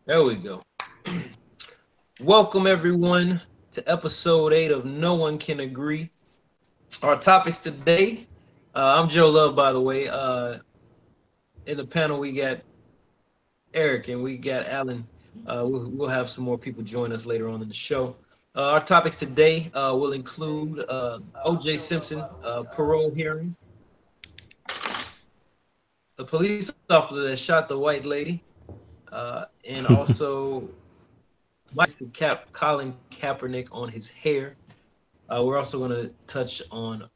There we go. Welcome everyone to episode 8 of No One Can Agree. Our topics today. I'm Joe Love, by the way. In the panel we got Eric and we got Alan. We'll have some more people join us later on in the show. Our topics today will include O.J. Simpson parole hearing, the police officer that shot the white lady, and also Colin Kaepernick on his hair. We're also going to touch on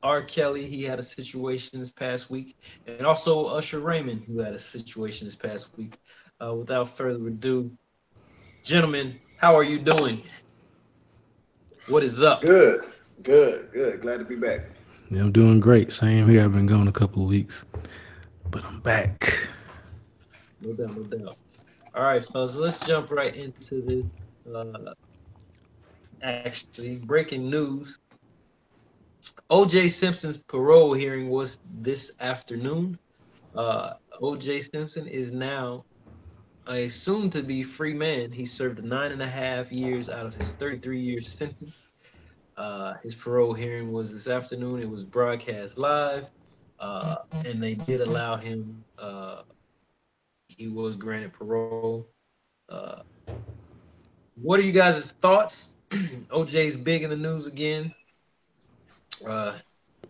R. Kelly. He had a situation this past week, and also Usher Raymond, who had a situation this past week. Without further ado, gentlemen, how are you doing? What is up? Good, good. Glad to be back. Yeah, I'm doing great. Same here. I've been gone a couple of weeks, but I'm back. No doubt, no doubt. All right, fellas, let's jump right into this. Actually, breaking news: O.J. Simpson's parole hearing was this afternoon. O.J. Simpson is now a soon to be free man. He served 9.5 years out of his 33-year sentence. His parole hearing was this afternoon. It was broadcast live, and they did allow him. He was granted parole. Uh, what are you guys' thoughts? OJ's big in the news again. Uh,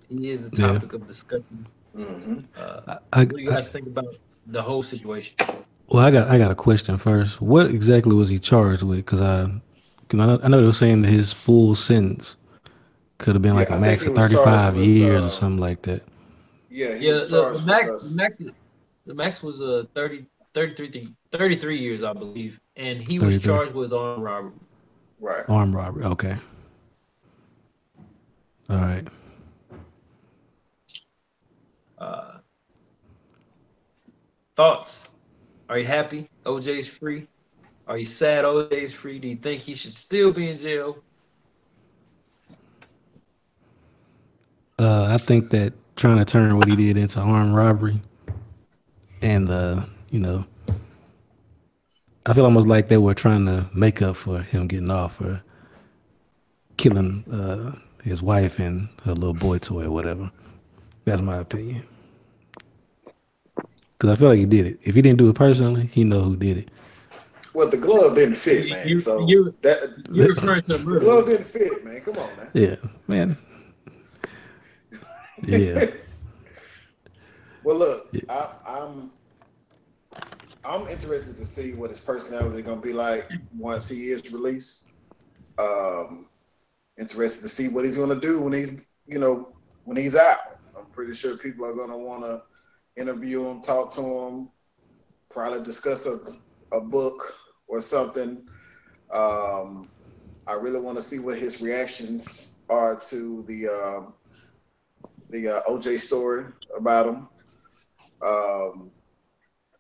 he is the Yeah. topic of discussion. Hmm. What do you I guys think about the whole situation? well, I got a question first. What exactly was he charged with? I know they were saying that his full sentence could have been like Yeah, a I think max he of was charged 35 with. years or something like that. Yeah, he Yeah, was charged with us. the max was 33 years, I believe, and he was 33 charged with armed robbery. Right. armed robbery. Okay, all right. Uh, Thoughts? Are you happy? OJ's free. Are you sad OJ's free? Do you think he should still be in jail? I think that trying to turn what he did into armed robbery and I feel almost like they were trying to make up for him getting off for killing his wife and her little boy toy or whatever. That's my opinion. Because I feel like he did it. If he didn't do it personally, he know who did it. Well, the glove didn't fit, You, man. you, So you, you're referring to a the murder, glove right? didn't fit, man. Come on, Yeah, man. Yeah. man. Well, look, Yeah. I'm interested to see what his personality is gonna be like once he is released. Um, Interested to see what he's gonna do when when he's out. I'm pretty sure people are gonna want to interview him, talk to him, probably discuss a book or something. Um, I really want to see what his reactions are to the OJ story about him. Um,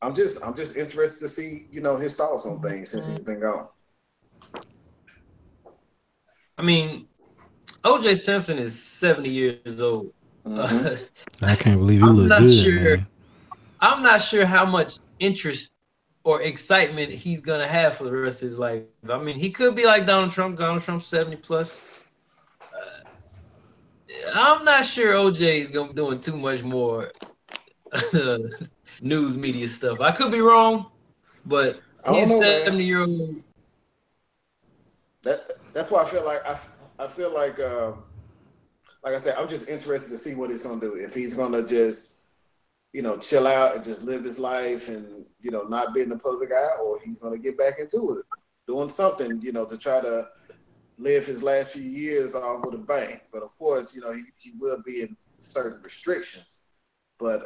I'm just interested to see his thoughts on things since he's been gone. I mean, OJ Simpson is 70 years old. Uh, Hmm. I can't believe he I'm looked not good, sure. man. I'm not sure how much interest or excitement he's gonna have for the rest of his life. I mean, he could be like Donald Trump. Donald Trump's 70 plus. I'm not sure OJ is gonna be doing too much more news media stuff. I could be wrong, but I don't he's know, 70 man. year old. That's why I feel like I feel like I said, I'm just interested to see what he's gonna do. If he's gonna just chill out and just live his life and not be in the public eye, or he's gonna get back into it, doing something to try to live his last few years off with a bang. But of course, he will be in certain restrictions. But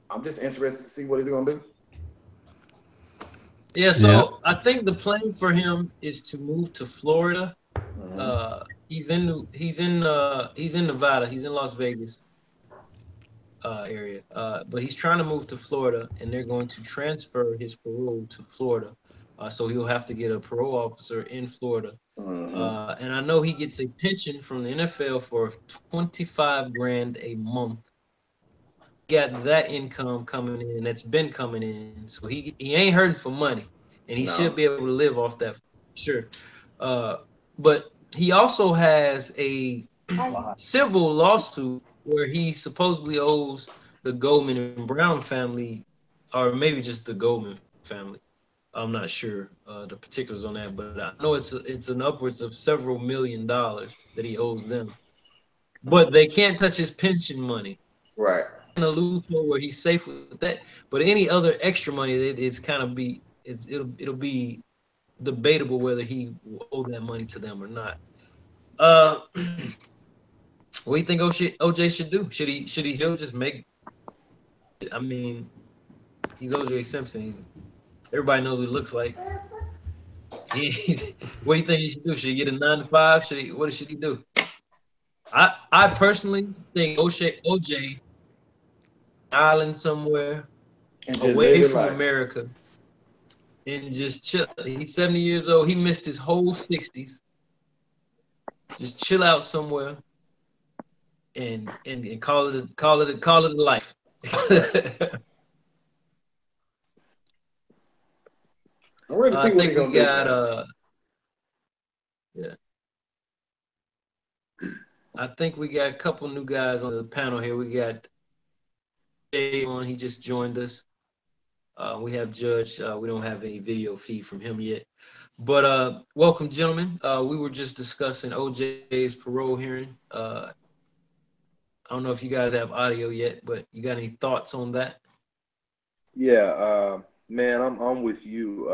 I'm just interested to see what he's gonna do. Yeah, Yeah. so I think the plan for him is to move to Florida. Hmm. He's in Nevada. He's in Las Vegas area. But he's trying to move to Florida, and they're going to transfer his parole to Florida. So he'll have to get a parole officer in Florida. Hmm. And I know he gets a pension from the NFL for 25 grand a month. Got that income coming in that's been coming in, so he ain't hurting for money. and he should No. be able to live off that for sure. Uh, but he also has a civil lawsuit where he supposedly owes the Goldman and Brown family, or maybe just the Goldman family. I'm not sure the particulars on that, but I know it's an upwards of several $1 million that he owes them. But they can't touch his pension money. Right. In a loophole where he's safe with that. But any other extra money, it's kind of it'll be debatable whether he will owe that money to them or not. Uh, what do you think OJ should do? Should he still just make? I mean, he's OJ Simpson. Everybody knows what he looks like. What do you think he should do? Should he get a 9 to 5? Should he do? I personally think OJ island somewhere And just away live your from life. America and just chill. He's 70 years old. He missed his whole 60s. Just chill out somewhere and call it a life. Right. I'm ready to I see what think he's we gonna do, got man. yeah. I think we got a couple new guys on the panel here. We got Jay on. He just joined us. We have Judge. We don't have any video feed from him yet. But welcome, gentlemen. We were just discussing OJ's parole hearing. I don't know if you guys have audio yet, but you got any thoughts on that? Yeah, man, I'm with you.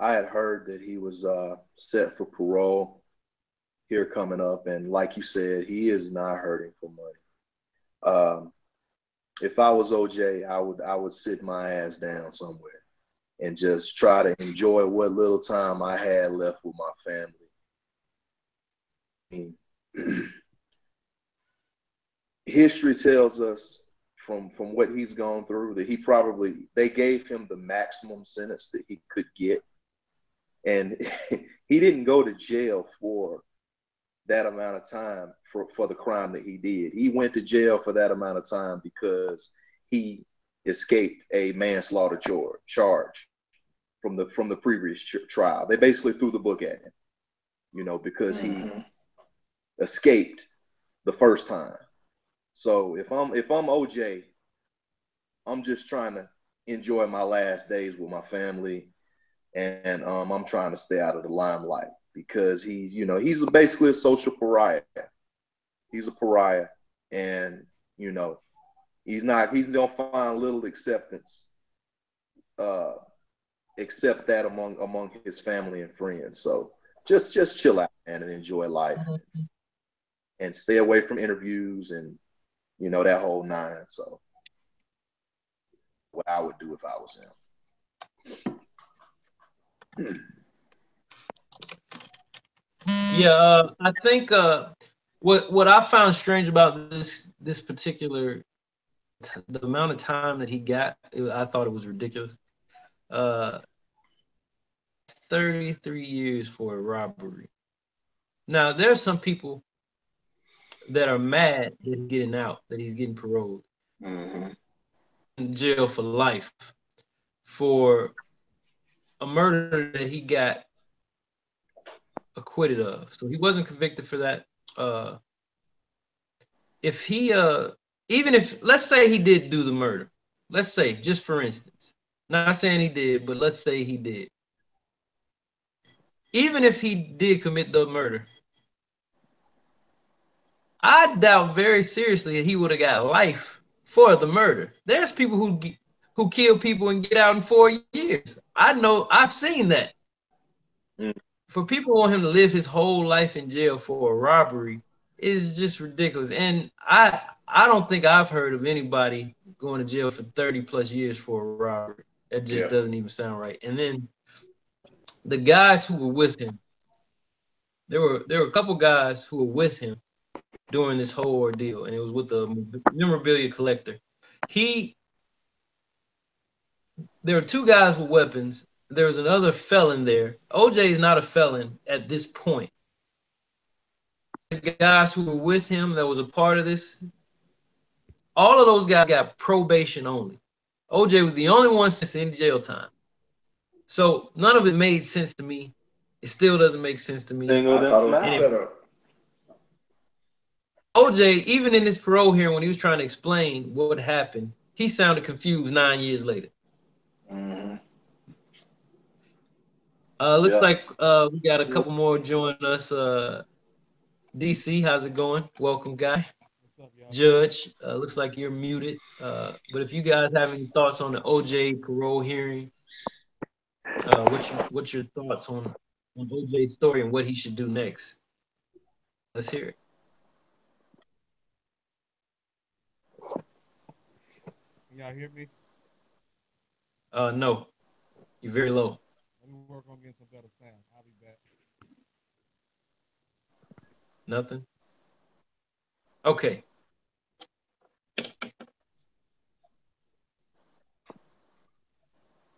I had heard that he was set for parole here coming up, and like you said, he is not hurting for money. If I was OJ, I would sit my ass down somewhere and just try to enjoy what little time I had left with my family. History tells us from what he's gone through that they gave him the maximum sentence that he could get, and he didn't go to jail for that amount of time for the crime that he did. He went to jail for that amount of time because he escaped a manslaughter charge from the previous trial. They basically threw the book at him, because he escaped the first time. So if I'm OJ, I'm just trying to enjoy my last days with my family, and I'm trying to stay out of the limelight because he's basically a social pariah. He's a pariah, and he's gonna find little acceptance, except that among his family and friends. So just chill out, man, and enjoy life, and stay away from interviews and that whole nine. So what I would do if I was him. Yeah, I think what I found strange about this particular the amount of time that he got, I thought it was ridiculous. Uh, 33 years for a robbery. Now there are some people that are mad that he's getting out, that he's getting paroled, in jail for life for a murder that he got acquitted of. So he wasn't convicted for that. If he even if, let's say he did do the murder, let's say, just for instance, not saying he did, but let's say he did. Even if he did commit the murder, I doubt very seriously that he would have got life for the murder. There's people who kill people and get out in 4 years. I know, I've seen that. For people who want him to live his whole life in jail for a robbery is just ridiculous. And I don't think I've heard of anybody going to jail for 30 plus years for a robbery. That just doesn't even sound right. And then the guys who were with him, there were a couple guys who were with him during this whole ordeal, and it was with a memorabilia collector. There were two guys with weapons. There was another felon there. OJ is not a felon at this point. The guys who were with him that was a part of this, all of those guys got probation only. OJ was the only one sentenced in jail time. So none of it made sense to me. It still doesn't make sense to me. Single I them thought it was a And out. if setup. OJ, even in his parole hearing, when he was trying to explain what happened, he sounded confused 9 years later. Mm-hmm. Looks Yeah. like we got a Yeah. couple more joining us. DC, how's it going? Welcome, guy. Judge, looks like you're muted. But if you guys have any thoughts on the OJ parole hearing, what's your thoughts on OJ's story and what he should do next? Let's hear it. No, you're very low. Nothing. Okay,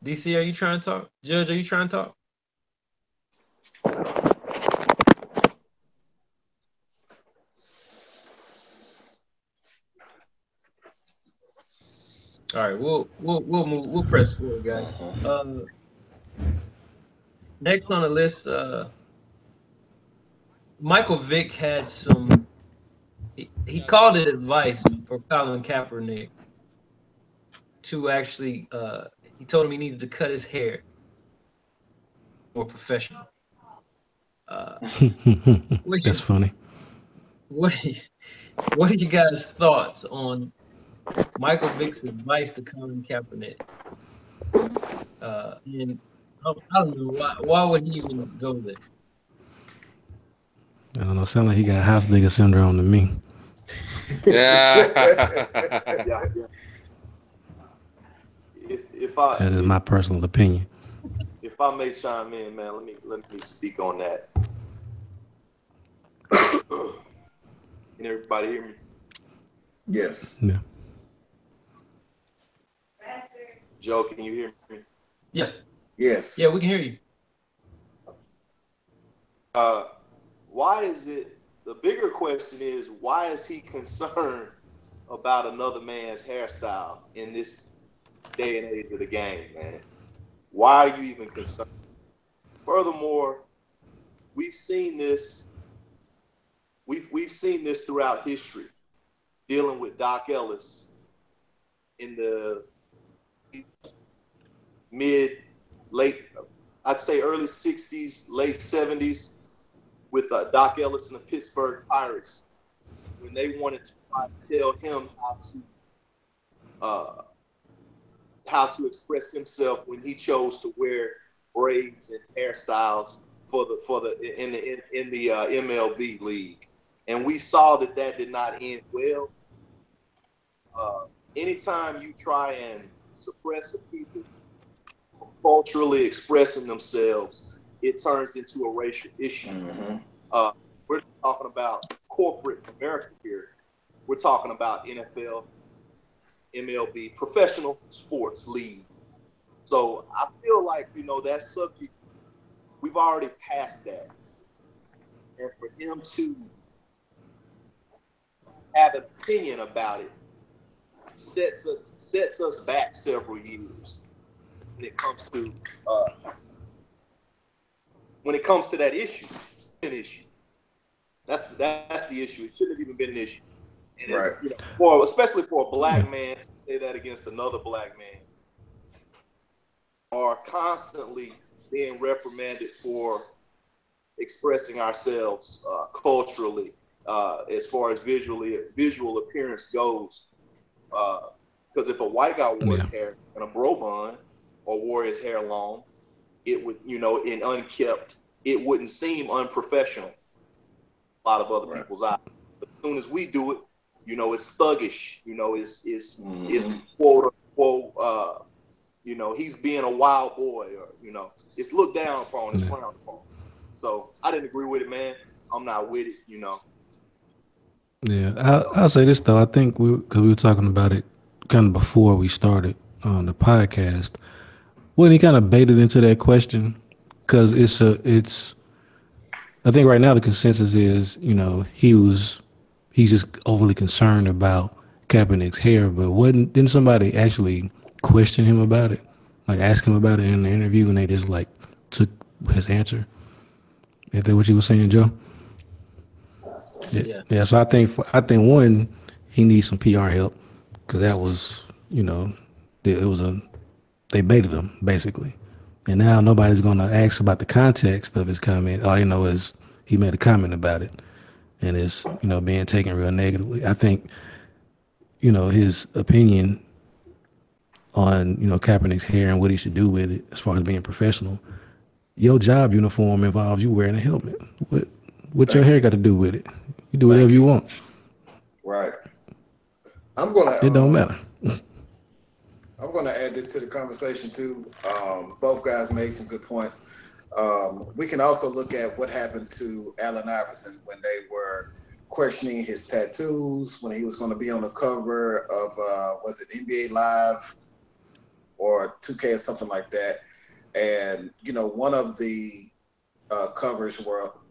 DC, are you trying to talk? Judge, are you trying to talk? All right, we'll move. We'll press forward, guys. Mm-hmm. Next on the list, Michael Vick had some. He called it advice for Colin Kaepernick to actually. He told him he needed to cut his hair more professional. Uh, what That's you, funny. what what are you guys' thoughts on Michael Vick's advice to Colin Kaepernick? And I don't know why would he even go there? I don't know. Sound like he got house nigga syndrome to me. Yeah. Yeah. If I That's just my personal opinion. if I may chime in, man, let me speak on that. Can everybody hear me? Yes. Yeah. Joe, can you hear me? Yeah, Yes. yeah, we can hear you. Uh, why is it? The bigger question is why is he concerned about another man's hairstyle in this day and age of the game, man? Why are you even concerned? Furthermore, we've seen this. We've seen this throughout history, dealing with Doc Ellis in the mid, late, I'd say early '60s, late '70s, with Doc Ellis and the Pittsburgh Pirates, when they wanted to try to tell him uh, how to express himself when he chose to wear braids and hairstyles in the MLB league, and we saw that that did not end well. Uh, Anytime you try and suppress a people from culturally expressing themselves, it turns into a racial issue. Mm-hmm. Uh, we're talking about corporate America here. We're talking about NFL, MLB, professional sports league. So I feel like, that subject, we've already passed that. And for him to have an opinion about it sets us back several years when it comes to uh, that issue. An issue. That's the issue. It shouldn't have even been an issue. And Right. especially for a Yeah. black man to say that against another black man, are constantly being reprimanded for expressing ourselves culturally, as far as visual appearance goes. Because if a white guy wore Yeah. his hair in a bro bun or wore his hair long, it would, in unkept, it wouldn't seem unprofessional. A lot of other Right. people's eyes. But as soon as we do it, it's thuggish. It's Mm-hmm. quote unquote. He's being a wild boy, or it's looked down upon, it's Yeah. frowned upon. So I didn't agree with it, man. I'm not with it. Yeah. I'll say this though. I think because we were talking about it kind of before we started on the podcast. When he kind of baited into that question, because it's. I think right now the consensus is, he's just overly concerned about Kaepernick's hair, but didn't somebody actually question him about it? like ask him about it in the interview, and they just like took his answer. Is that what you were saying, Joe? Yeah, Yeah. yeah. So I think one, he needs some PR help because that was, it was a they baited him basically, and now nobody's gonna ask about the context of his comment. All you know is he made a comment about it, and it's being taken real negatively. I think his opinion on Kaepernick's hair and what he should do with it as far as being professional. Your job uniform involves you wearing a helmet. What your Thank hair you. got to do with it? You do whatever Thank you you. want. Right. I'm gonna It don't matter. I'm gonna add this to the conversation too. Both guys made some good points. We can also look at what happened to Allen Iverson when they were questioning his tattoos, when he was going to be on the cover of was it NBA Live or 2K or something like that. And one of the covers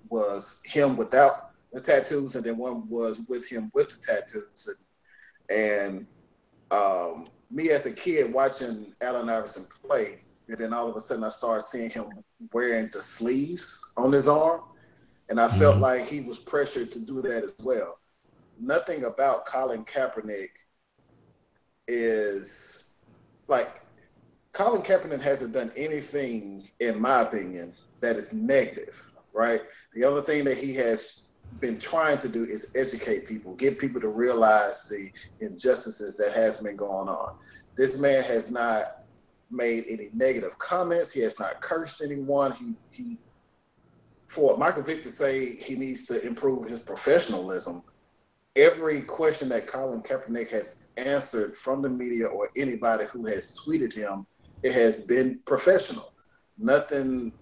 was him without the tattoos, and then one was with him with the tattoos. And me as a kid watching Allen Iverson play, and then all of a sudden I started seeing him wearing the sleeves on his arm, and I felt Mm-hmm. like he was pressured to do that as well. Nothing about Colin Kaepernick is like Colin Kaepernick hasn't done anything, in my opinion, that is negative, right? The only thing that he has been trying to do is educate people, get people to realize the injustices that has been going on. This man has not made any negative comments. He has not cursed anyone. He for Michael Vick to say he needs to improve his professionalism, every question that Colin Kaepernick has answered from the media or anybody who has tweeted him, it has been professional. Nothing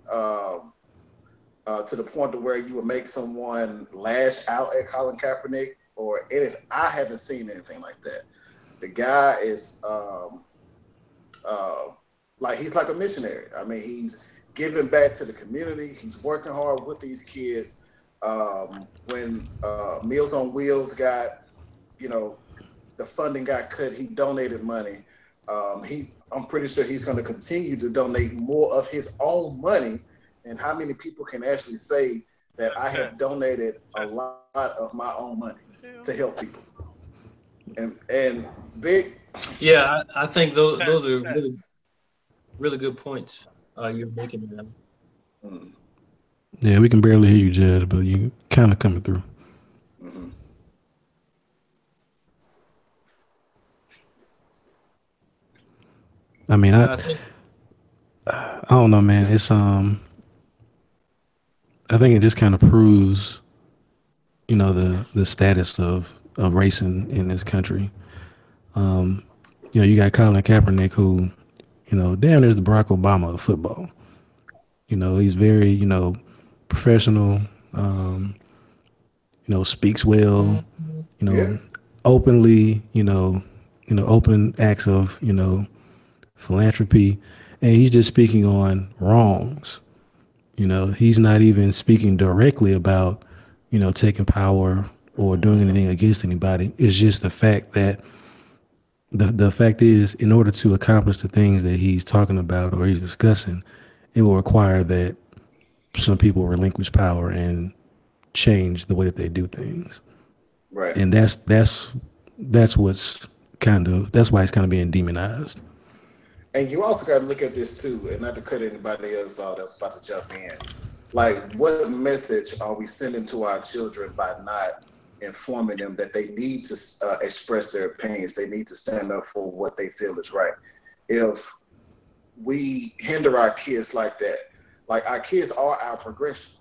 to the point to where you would make someone lash out at Colin Kaepernick or anything. I haven't seen anything like that. The guy is uh, like he's like a missionary. I mean, he's giving back to the community. He's working hard with these kids. When Meals on Wheels got, you know, the funding got cut, he donated money. I'm pretty sure he's going to continue to donate more of his own money. And how many people can actually say that I have donated a lot of my own money to help people? And big, Yeah, I think those are really good points you're making now. mm, Yeah, we can barely hear you, Jed, but you kind of coming through. mm, I mean, Yeah, I think I don't know, man. I think it just kind of proves the status of race in this country. Um, you got Colin Kaepernick, who damn near is the Barack Obama of football. He's very professional. Um, speaks well. You yeah, know, openly. Open acts of philanthropy, and he's just speaking on wrongs. He's not even speaking directly about taking power or doing anything against anybody. It's just the fact that the fact is, in order to accomplish the things that he's talking about or he's discussing, it will require that some people relinquish power and change the way that they do things. right. And that's what's that's why it's kind of being demonized. And you also got to look at this too, and not to cut anybody else out that's about to jump in. Like, what message are we sending to our children by not informing them that they need to express their opinions? They need to stand up for what they feel is right. If we hinder our kids like that, like our kids are our progression.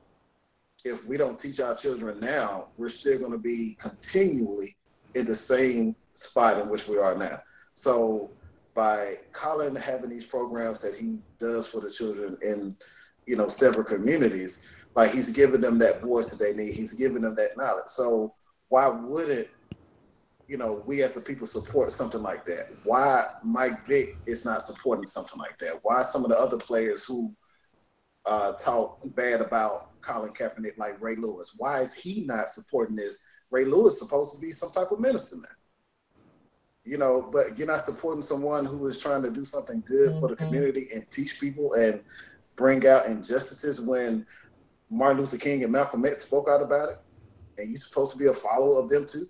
If we don't teach our children now, we're still going to be continually in the same spot in which we are now. So by Colin having these programs that he does for the children in, several communities, like he's giving them that voice that they need. He's giving them that knowledge. So why wouldn't we as the people support something like that? Why Mike Vick is not supporting something like that? Why some of the other players who talk bad about Colin Kaepernick, like Ray Lewis? Why is he not supporting this? Ray Lewis is supposed to be some type of minister now. but you're not supporting someone who is trying to do something good for the community and teach people and bring out injustices when Martin Luther King and Malcolm X spoke out about it, and you're supposed to be a follower of them too.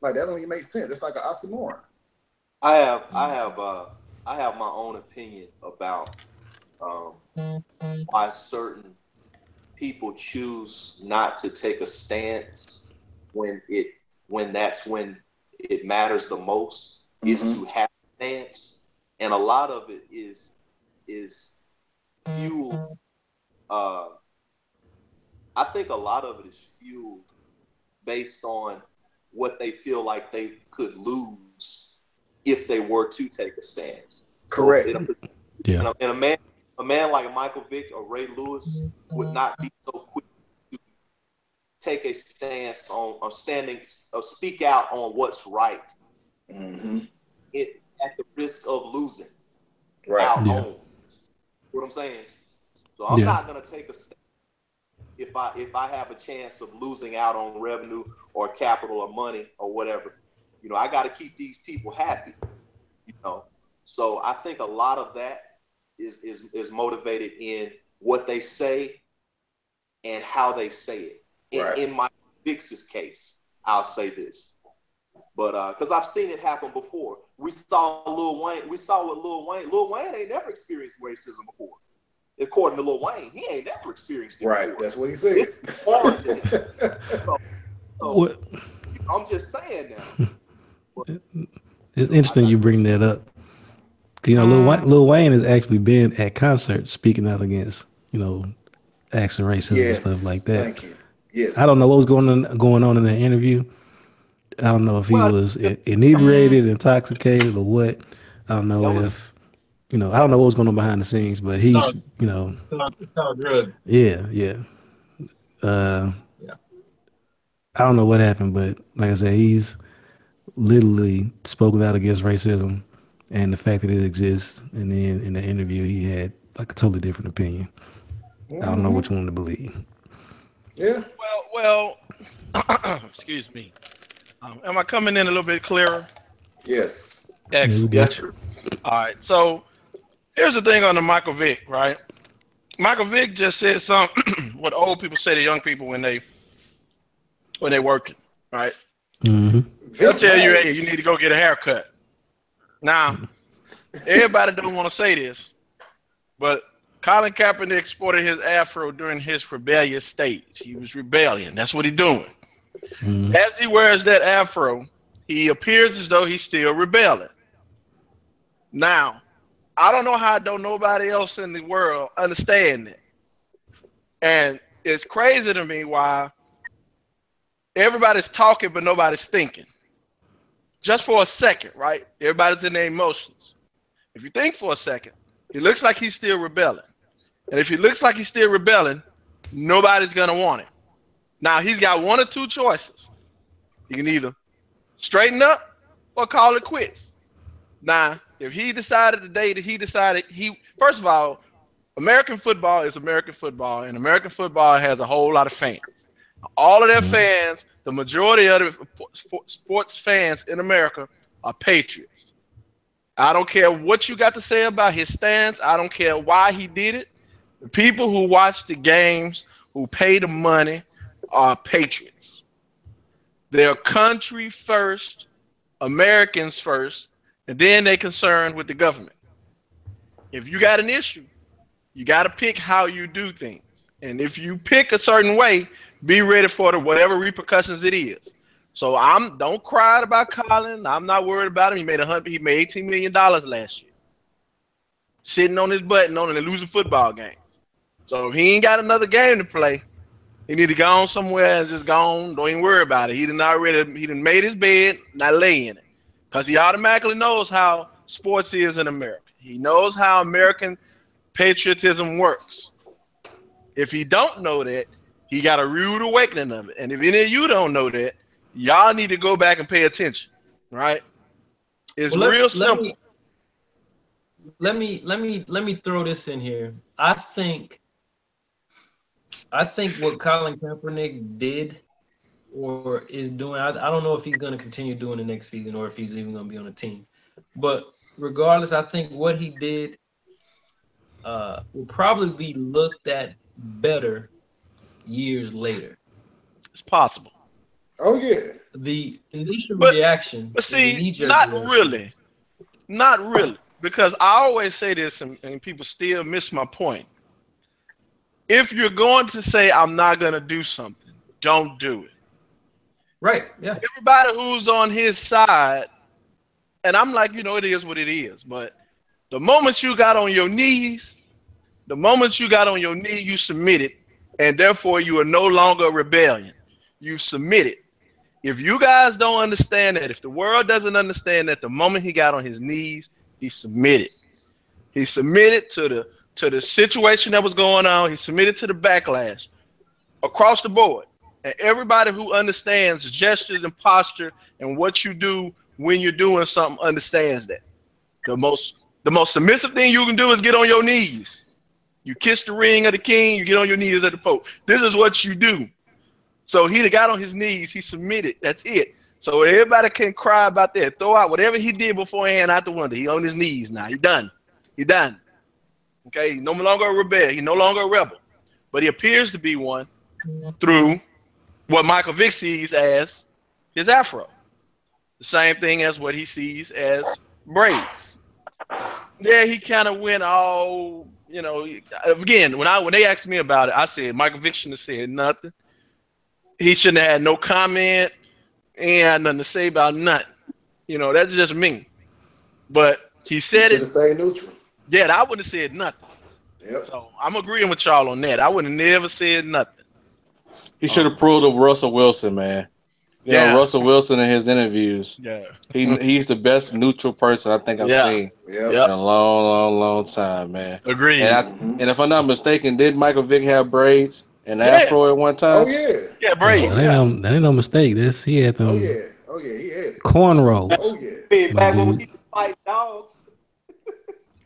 Like that don't even make sense. It's like an oxymoron. I have I have I have my own opinion about um, why certain people choose not to take a stance when it matters the most is Mm-hmm. to have a stance, and a lot of it is fueled. Uh, I think a lot of it is fueled based on what they feel like they could lose if they were to take a stance. So Correct. Yeah. a man like Michael Vick or Ray Lewis would not be so quick to take a stance on standing or speak out on what's right Mm-hmm. at the risk of losing Right. out Yeah. on. What I'm saying. So I'm Yeah. not gonna take a stance if I have a chance of losing out on revenue or capital or money or whatever. I got to keep these people happy. You know, so I think a lot of that is motivated in what they say and how they say it. Right. In my Vix's case, I'll say this, but because I've seen it happen before. We saw Lil Wayne. We saw what Lil Wayne. Lil Wayne ain't never experienced racism before. According to Lil Wayne, he ain't never experienced it Right. before. That's what he said. It's foreign to him. So What? I'm just saying now. But, It's interesting you bring that up. Lil Wayne has actually been at concerts speaking out against, acts of racism and stuff like Yes. that. Thank you. I don't Yes. know what was going on in the interview. I don't know if he well, was inebriated, intoxicated, or what. I don't know that was if I don't know what was going on behind the scenes, but It's he's all, it's all drug. yeah, yeah. Uh, Yeah. I don't know what happened, but like I said, he's literally spoken out against racism and the fact that it exists. And then in the interview, he had like a totally different opinion. I don't know Mm-hmm. which one to believe. Yeah. Well, excuse me. Am I coming in a little bit clearer? Yes. Yeah, we Excellent. Yes, got you. sir. All right. So here's the thing on the Michael Vick, right? Michael Vick just said something what old people say to young people when they working, right? Hmm. They'll Vic tell you, hey, you Mays. need to go get a haircut. Now, everybody don't want to say this, but Colin Kaepernick sported his afro during his rebellious stage. He was rebellion. That's what he's doing. Hmm. As he wears that afro, he appears as though he's still rebelling. Now, I don't know how don't nobody else in the world understand it. And it's crazy to me why everybody's talking but nobody's thinking. Just for a second, right? Everybody's in their emotions. If you think for a second, it looks like he's still rebelling. And if he looks like he's still rebelling, nobody's going to want him. Now, he's got one or two choices. He can either straighten up or call it quits. Now, if he decided today that first of all, American football is American football, and American football has a whole lot of fans. All of their fans, the majority of the sports fans in America are patriots. I don't care what you got to say about his stance. I don't care why he did it. The people who watch the games, who pay the money, are patriots. They're country first, Americans first, and then they're concerned with the government. If you got an issue, you got to pick how you do things. And if you pick a certain way, be ready for whatever repercussions it is. So don't cry about Colin. I'm not worried about him. He made $18 million last year, sitting on his butt and losing football game. So if he ain't got another game to play, he need to go on somewhere and just go on. Don't even worry about it. He done made his bed, not lay in it. Because he automatically knows how sports is in America. He knows how American patriotism works. If he don't know that, he got a rude awakening of it. And if any of you don't know that, y'all need to go back and pay attention. Right? It's Well, real let simple. me let me throw this in here. I think what Colin Kaepernick did or is doing. I don't know if he's going to continue doing the next season or if he's even going to be on the team. But regardless, I think what he did will probably be looked at better years later. It's possible. Oh yeah. The initial But reaction, but the see, knee-jerk not reaction, really. Not really. Because I always say this and people still miss my point. If you're going to say I'm not gonna do something, don't do it. right? Yeah, Everybody who's on his side, and I'm like, it is what it is. But the moment you got on your knees, you submitted, and therefore you are no longer a rebellion. You submitted. If you guys don't understand that, if the world doesn't understand that, the moment he got on his knees, he submitted. He submitted to the situation that was going on. He submitted to the backlash across the board. And everybody who understands gestures and posture and what you do when you're doing something understands that. The most submissive thing you can do is get on your knees. You kiss the ring of the king, you get on your knees at the Pope. This is what you do. So he got on his knees, he submitted. That's it. So everybody can cry about that. Throw out whatever he did beforehand out the window. He on his knees now. He done. He done. Okay, he's no longer a rebel. He's no longer a rebel. But he appears to be one through what Michael Vick sees as his afro. The same thing as what he sees as braids. Yeah, he kind of went all, again, when they asked me about it, I said Michael Vick shouldn't have said nothing. He shouldn't have had no comment and nothing to say about nothing. That's just me. But he said it. Stay neutral. Yeah, I wouldn't have said nothing. Yep. So I'm agreeing with y'all on that. I would have never said nothing. He should have pulled a Russell Wilson, man. Russell Wilson in his interviews. Yeah. He's the best neutral person I think I've seen in a long, long, long time, man. Agreed. And if I'm not mistaken, did Michael Vick have braids and afro at one time? Oh yeah. Yeah, braids. That ain't no mistake. He had them. Oh yeah. He had it. Cornrows. Oh yeah. Back when we used to fight dogs.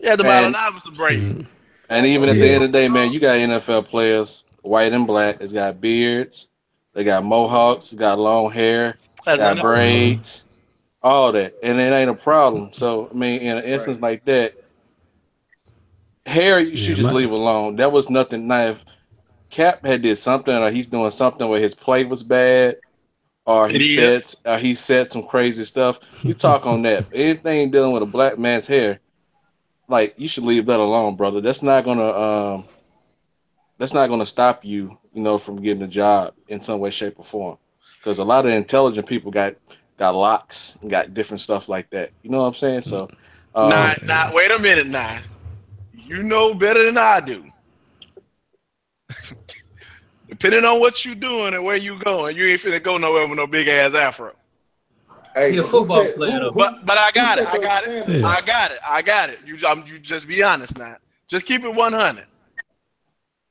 Yeah, the Allen Iverson braids. And even at the end of the day, man, you got NFL players, white and black. It's got beards. They got mohawks. Got long hair. Got braids. All that. And it ain't a problem. So, I mean, in an instance like that, hair, you should just leave alone. That was nothing. Now, if Cap had did something or he's doing something where his play was bad or he said some crazy stuff, you talk on that. Anything dealing with a black man's hair, like, you should leave that alone, brother. That's not gonna stop you, from getting a job in some way, shape, or form. Because a lot of intelligent people got locks and got different stuff like that. You know what I'm saying? So, wait a minute now. You know better than I do. Depending on what you doing and where you going, you ain't finna go nowhere with no big ass afro. Hey, a football player, but I got it. I got it. You just be honest now. Just keep it 100.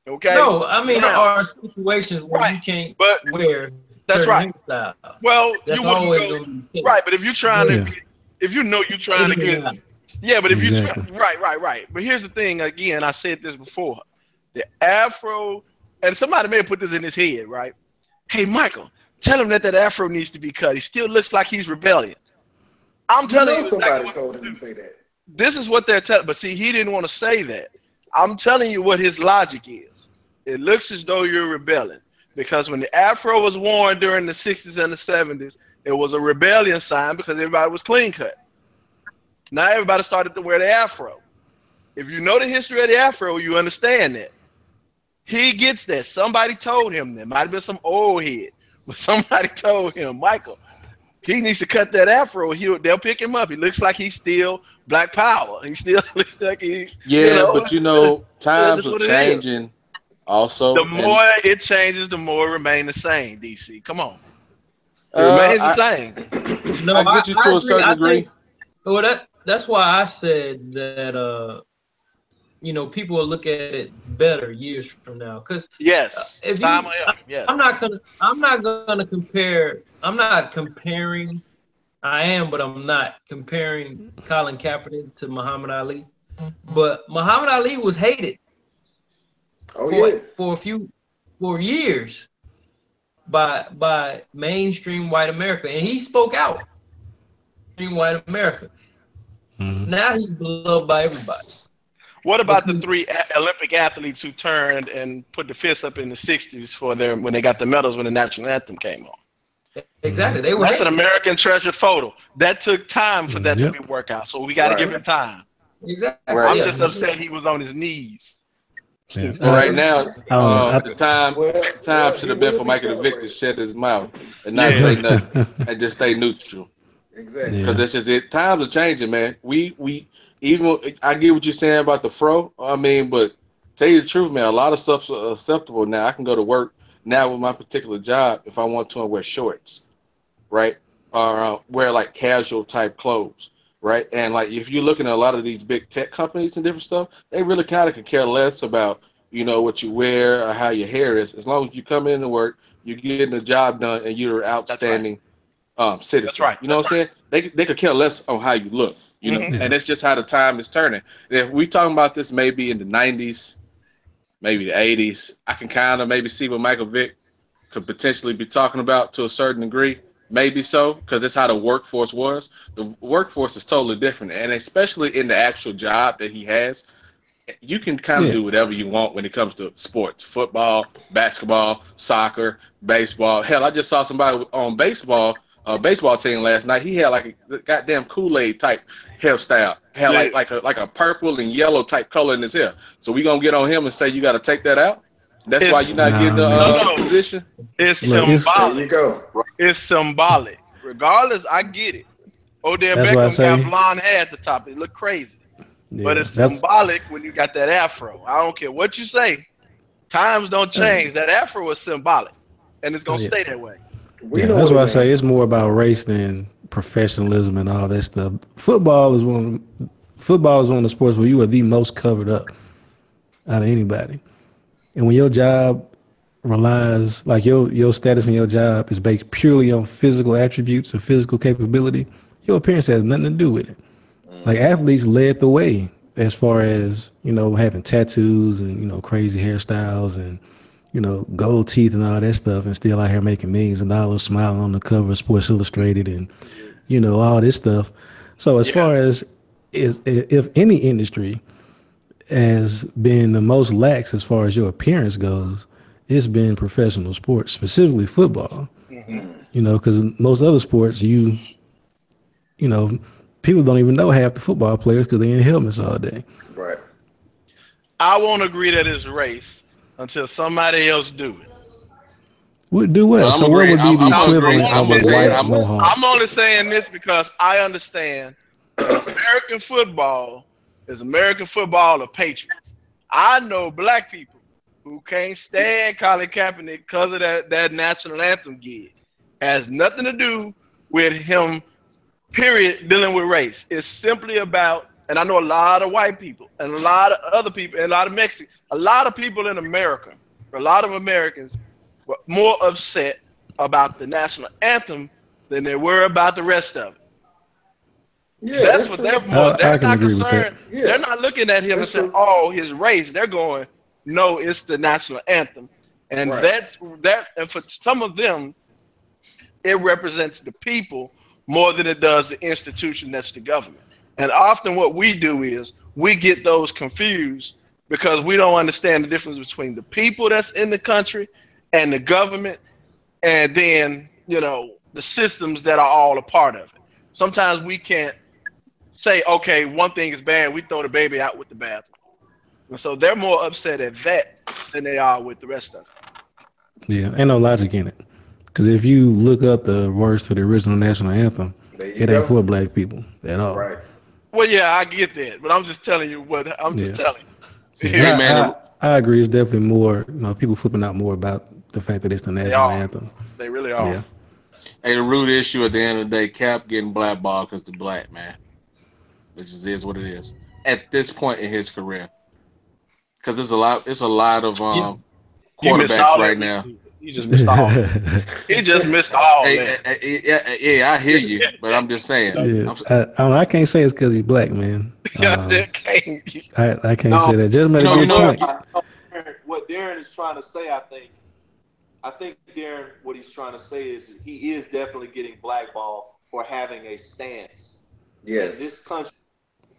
Okay. No, I mean there are situations where you can't wear. That's right. Hairstyles. Well, that's you always go, going to be right. But if you're trying to, if you know you're trying to get, but if you right. But here's the thing. Again, I said this before. The afro, and somebody may have put this in his head, right? Hey, Michael, tell him that afro needs to be cut. He still looks like he's rebellion. I'm telling you, somebody told him to say that. This is what they're telling. But see, he didn't want to say that. I'm telling you what his logic is. It looks as though you're rebelling. Because when the afro was worn during the 60s and the 70s, it was a rebellion sign because everybody was clean cut. Now everybody started to wear the afro. If you know the history of the afro, you understand that. He gets that. Somebody told him that. Might have been some old head. But somebody told him, Michael, he needs to cut that afro. They'll pick him up. He looks like he's still Black Power. He still looks like he... but times are changing. Also, the more it changes, the more it remains the same. DC, come on, it remains the same. No, I get you to a certain degree. That's why I said that. People will look at it better years from now. Because I'm not gonna compare. I'm not comparing. I am, but I'm not comparing Colin Kaepernick to Muhammad Ali. But Muhammad Ali was hated. For years. by mainstream white America, and he spoke out. Mainstream white America. Now he's beloved by everybody. What about the Because three Olympic athletes who turned and put the fists up in the '60s for their when they got the medals when the national anthem came on? exactly, they were That's an hated. American treasure photo. That took time for that to Yep. be worked out, so we got to Right. give him time. Exactly, Right. I'm yeah. just upset he was on his knees. Yeah. And right now, I don't know. the time should He have been will for be Michael Vick to celebrated. shut his mouth and not Yeah. say nothing and just stay neutral. Exactly. Because Yeah. that's just it. Times are changing, man. We even I get what you're saying about the fro. I mean, but tell you the truth, man, a lot of stuff's acceptable now. I can go to work now with my particular job if I want to and wear shorts, right? Or wear like casual type clothes, right? And like if you're looking at a lot of these big tech companies and different stuff, they really kind of could care less about what you wear or how your hair is. As long as you come in to work, you're getting the job done, and you're That's right. outstanding That's citizen. right. You know That's what I'm saying? They could care less on how you look. right. Yeah. And it's just how the time is turning. And if we talking about this maybe in the '90s, maybe the '80s, I can kind of maybe see what Michael Vick could potentially be talking about to a certain degree. Maybe so, because that's how the workforce was. The workforce is totally different, and especially in the actual job that he has, you can kind of Yeah. do whatever you want when it comes to sports, football, basketball, soccer, baseball. Hell, I just saw somebody on baseball team last night. He had like a goddamn Kool-Aid type hairstyle. Had Yeah. like a purple and yellow type color in his hair. So we gonna get on him and say you got to take that out. That's why you're It's not getting Nah, the man. no. position. It's Look, it's There you symbolic. go. It's symbolic. Regardless, I get it. Odell that's why I Beckham got say, blonde hair at the top. It looked crazy. But yeah, it's that's symbolic when you got that afro. I don't care what you say. Times don't change. That afro is symbolic. And it's gonna yeah, stay that way. We yeah. know That's what why it I say means. it's more about race than professionalism and all that stuff. Football is one of the sports where you are the most covered up out of anybody. And when your job relies like your status in your job is based purely on physical attributes or physical capability, your appearance has nothing to do with it. Like athletes led the way as far as having tattoos and crazy hairstyles and gold teeth and all that stuff, and still out here making millions of dollars, smiling on the cover of Sports Illustrated and all this stuff. So as Yeah. far as if any industry has been the most lax as far as your appearance goes, it's been professional sports, specifically football. Because most other sports, you know, people don't even know half the football players because they're in helmets all day. Right. I won't agree that it's race until somebody else do it. Would do what? I'm So what agree. would be the I'm gonna agree. equivalent I'm of a gonna say white I'm mohawk? I'm only saying this because I understand that American football is American football of patriots. I know black people who can't stand Colin Kaepernick because of that national anthem gig. Has nothing to do with him, period, dealing with race. It's simply about, and I know a lot of white people and a lot of other people and a lot of Mexicans, a lot of people in America, a lot of Americans were more upset about the national anthem than they were about the rest of it. Yeah, That's that's what true. they're more. I They're can not agree with that. concerned. Yeah, They're not looking at him and that's saying, true. "Oh, his race." They're going, "No, it's the national anthem," and Right. that's that. And for some of them, it represents the people more than it does the institution that's the government. And often, what we do is we get those confused because we don't understand the difference between the people that's in the country and the government, and then the systems that are all a part of it. Sometimes we can't say, okay, one thing is bad, we throw the baby out with the bathwater. And so they're more upset at that than they are with the rest of it. Yeah, ain't no logic in it. Because if you look up the words to the original national anthem, There you it ain't go. for black people at all. Right. Well, yeah, I get that, but I'm just telling you what I'm just Yeah. telling you. Yeah, and Hey Here, man, I agree. It's definitely more, people flipping out more about the fact that it's the they national are. anthem. They really are. Yeah. hey, the root issue at the end of the day, Cap getting blackballed because the black man. This just is what it is at this point in his career. Because it's a lot of You, you missed quarterbacks all right that. now. You just missed all that. He just missed all Hey, that. yeah, I hear you, but I'm just saying. Yeah, I don't know, I can't say it's because he's black, man. I can't. I can't No, say that. Just made a You good know, point. what Darren is trying to say, I think, I think Darren, what he's trying to say is he is definitely getting blackballed for having a stance. And Yes.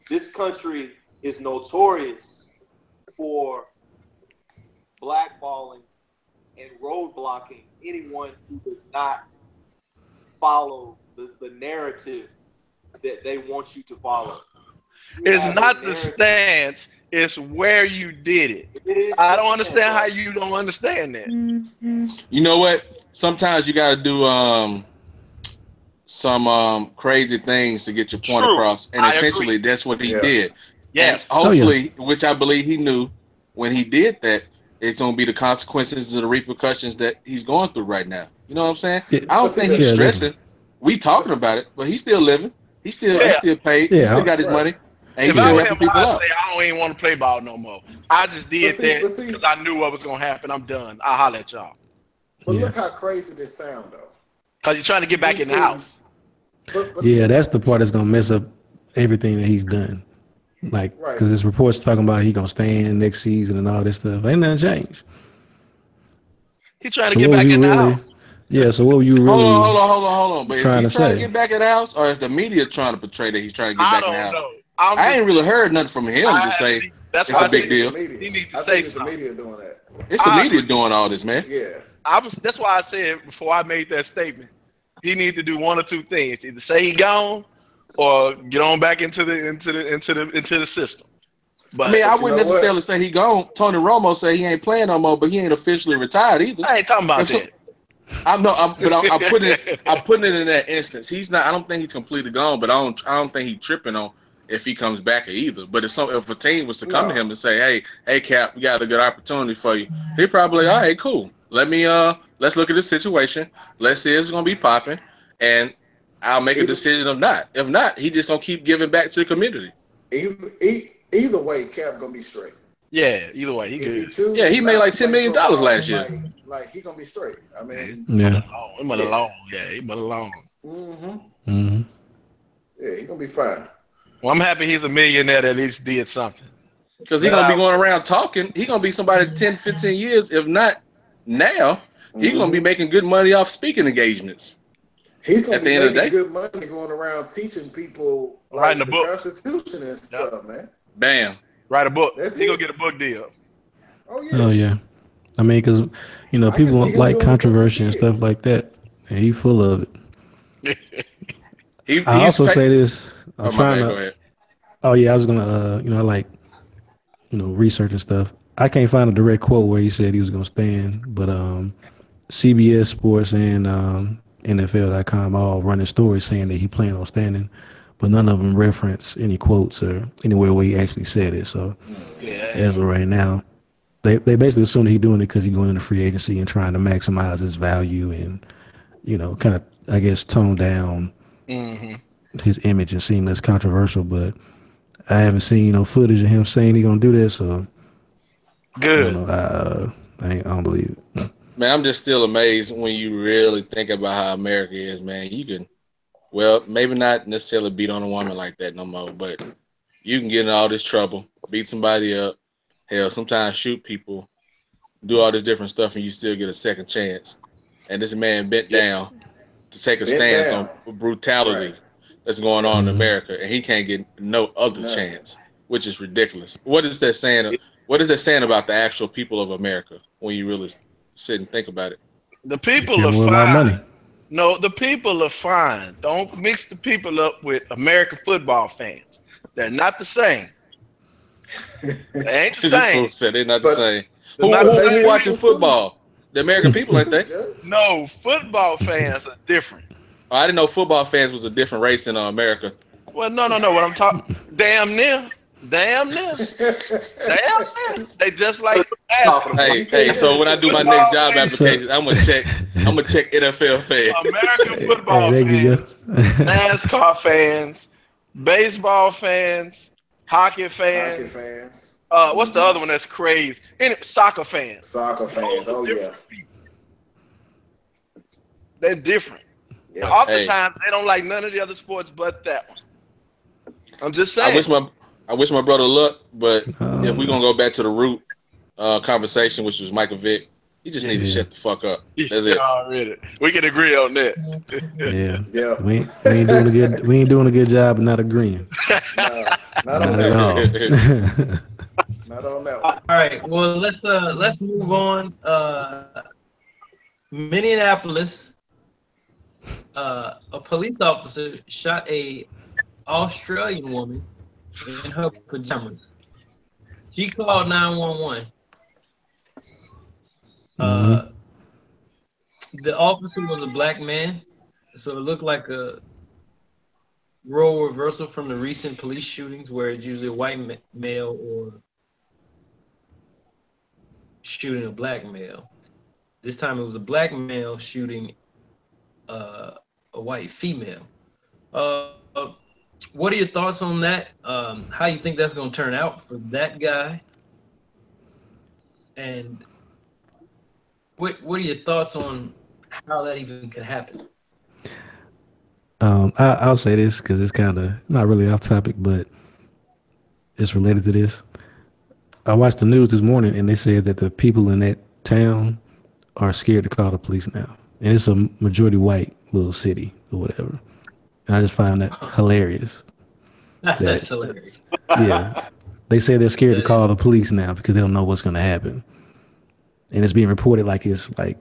this country is notorious for blackballing and roadblocking anyone who does not follow the narrative that they want you to follow. It's not the stance, it's where you did it. I don't understand how you don't understand that. You know what? Sometimes you got to do some crazy things to get your point across, and essentially that's what he did. Yes. And hopefully, which I believe he knew when he did that, it's going to be the consequences and the repercussions that he's going through right now. You know what I'm saying? Yeah. I don't think he's stressing. We talking about it, but he's still living. He's still paid. He still got his money. And he's still helping people out. I don't even want to play ball no more. I just did that because I knew what was going to happen. I'm done. I'll holler at y'all. But look how crazy this sound, though. Because you're trying to get back in the house. Yeah, that's the part that's going to mess up everything that he's done. Like, because his reports talking about he going to stay in next season and all this stuff. Ain't nothing changed. He's trying to get back in the house. Yeah, so what were you really Hold on. But is he trying to get back in the house, or is the media trying to portray that he's trying to get back in the house? Know. I ain't really heard nothing from him to say that's it's a big deal. He needs to say it's the media doing that. It's the media doing all this, man. Yeah. That's why I said before I made that statement, he needs to do one or two things: either say he gone, or get on back into the system. But I mean, I wouldn't necessarily say he gone. Tony Romo say he ain't playing no more, but he ain't officially retired either. I ain't talking about that. I'm putting it in that instance. He's not. I don't think he's completely gone, but I don't think he's tripping on if he comes back either. But if a team was to come to him and say, hey, Cap, we got a good opportunity for you, he probably, all right, cool. Let's look at this situation. Let's see if it's gonna be popping, and I'll make a decision of not. If not, he just gonna keep giving back to the community. Either way, Cap gonna be straight. Yeah, either way, he good. He made like $10 million last year. Like he gonna be straight. I mean, he went along. Yeah, he went along. Yeah, he gonna be fine. Well, I'm happy he's a millionaire that at least did something. Because he's gonna be going around talking. He's gonna be somebody 10, 15 years, if not now. He's gonna be making good money off speaking engagements. He's gonna be making good money going around teaching people like the Constitution and stuff, man. Bam. Write a book. He's gonna get a book deal. Oh yeah. I mean, because people like controversy and stuff like that, and he's full of it. I also say this. I'm trying to. Go ahead. Oh yeah, I was gonna. I like, research and stuff. I can't find a direct quote where he said he was gonna stand, but CBS Sports and NFL.com all running stories saying that he planned on standing, but none of them reference any quotes or anywhere where he actually said it. So as of right now, they basically assume that he's doing it because he's going into free agency and trying to maximize his value and kind of, I guess, tone down his image and seem less controversial. But I haven't seen footage of him saying he's gonna do this. So good. I don't believe it. Man, I'm just still amazed when you really think about how America is, man. You can, maybe not necessarily beat on a woman like that no more, but you can get in all this trouble, beat somebody up, hell, sometimes shoot people, do all this different stuff, and you still get a second chance. And this man bent down to take a stance on brutality that's going on in America, and he can't get no other chance, which is ridiculous. What is that saying? What is that saying about the actual people of America when you really sit and think about it? The people are fine. No, the people are fine. Don't mix the people up with American football fans. They're not the same. They ain't the same. Said they're not the same. Who watching football? The American people, ain't they? No, football fans are different. Oh, I didn't know football fans was a different race in America. Well, no. What I'm talking, damn near. They just like hey. So when I do my next job application, I'm gonna check NFL fans, American football fans, NASCAR fans, baseball fans, hockey fans. What's the other one that's crazy? Soccer fans. Oh yeah. They're different. Yeah. Oftentimes they don't like none of the other sports but that one. I'm just saying. I wish my brother luck, but if we're gonna go back to the root conversation, which was Michael Vick, You just need to shut the fuck up. Yeah, That's it. already. We can agree on that. Yeah. Yeah. We ain't doing a good job of not agreeing. No, not on Not that at one. all. Not on that one. All right. Well, let's move on. Minneapolis. A police officer shot a Australian woman in her pajamas. She called 911. Mhm. The officer was a black man, so it looked like a role reversal from the recent police shootings, where it's usually a white male or shooting a black male. This time it was a black male shooting a white female. Uh, what are your thoughts on that? How you think that's going to turn out for that guy? And what are your thoughts on how that even could happen? I'll say this because it's kind of not really off topic, but it's related to this. I watched the news this morning and they said that the people in that town are scared to call the police now. And it's a majority white little city or whatever. And I just find that hilarious. That's That, hilarious. yeah, they say they're scared to That is. call the police now because they don't know what's going to happen. And it's being reported like it's like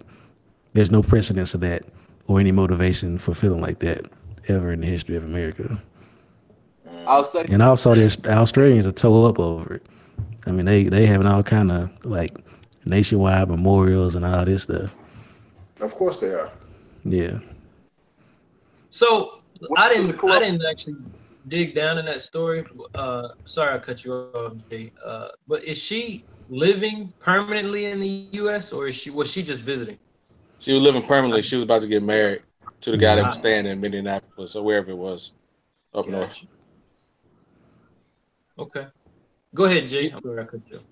there's no precedence of that or any motivation for feeling like that ever in the history of America. I'll say, And also, there's Australians are toe up over it. I mean, they having all kind of like nationwide memorials and all this stuff. Of course they are. Yeah. So Welcome to the I club. didn't actually dig down in that story. Sorry I cut you off, Jay. But is she living permanently in the U.S. or was she just visiting? She was living permanently. She was about to get married to the guy that was Ah, staying in Minneapolis or wherever it was up north. gotcha. Okay. Go ahead, Jay. I'm sorry I cut you off.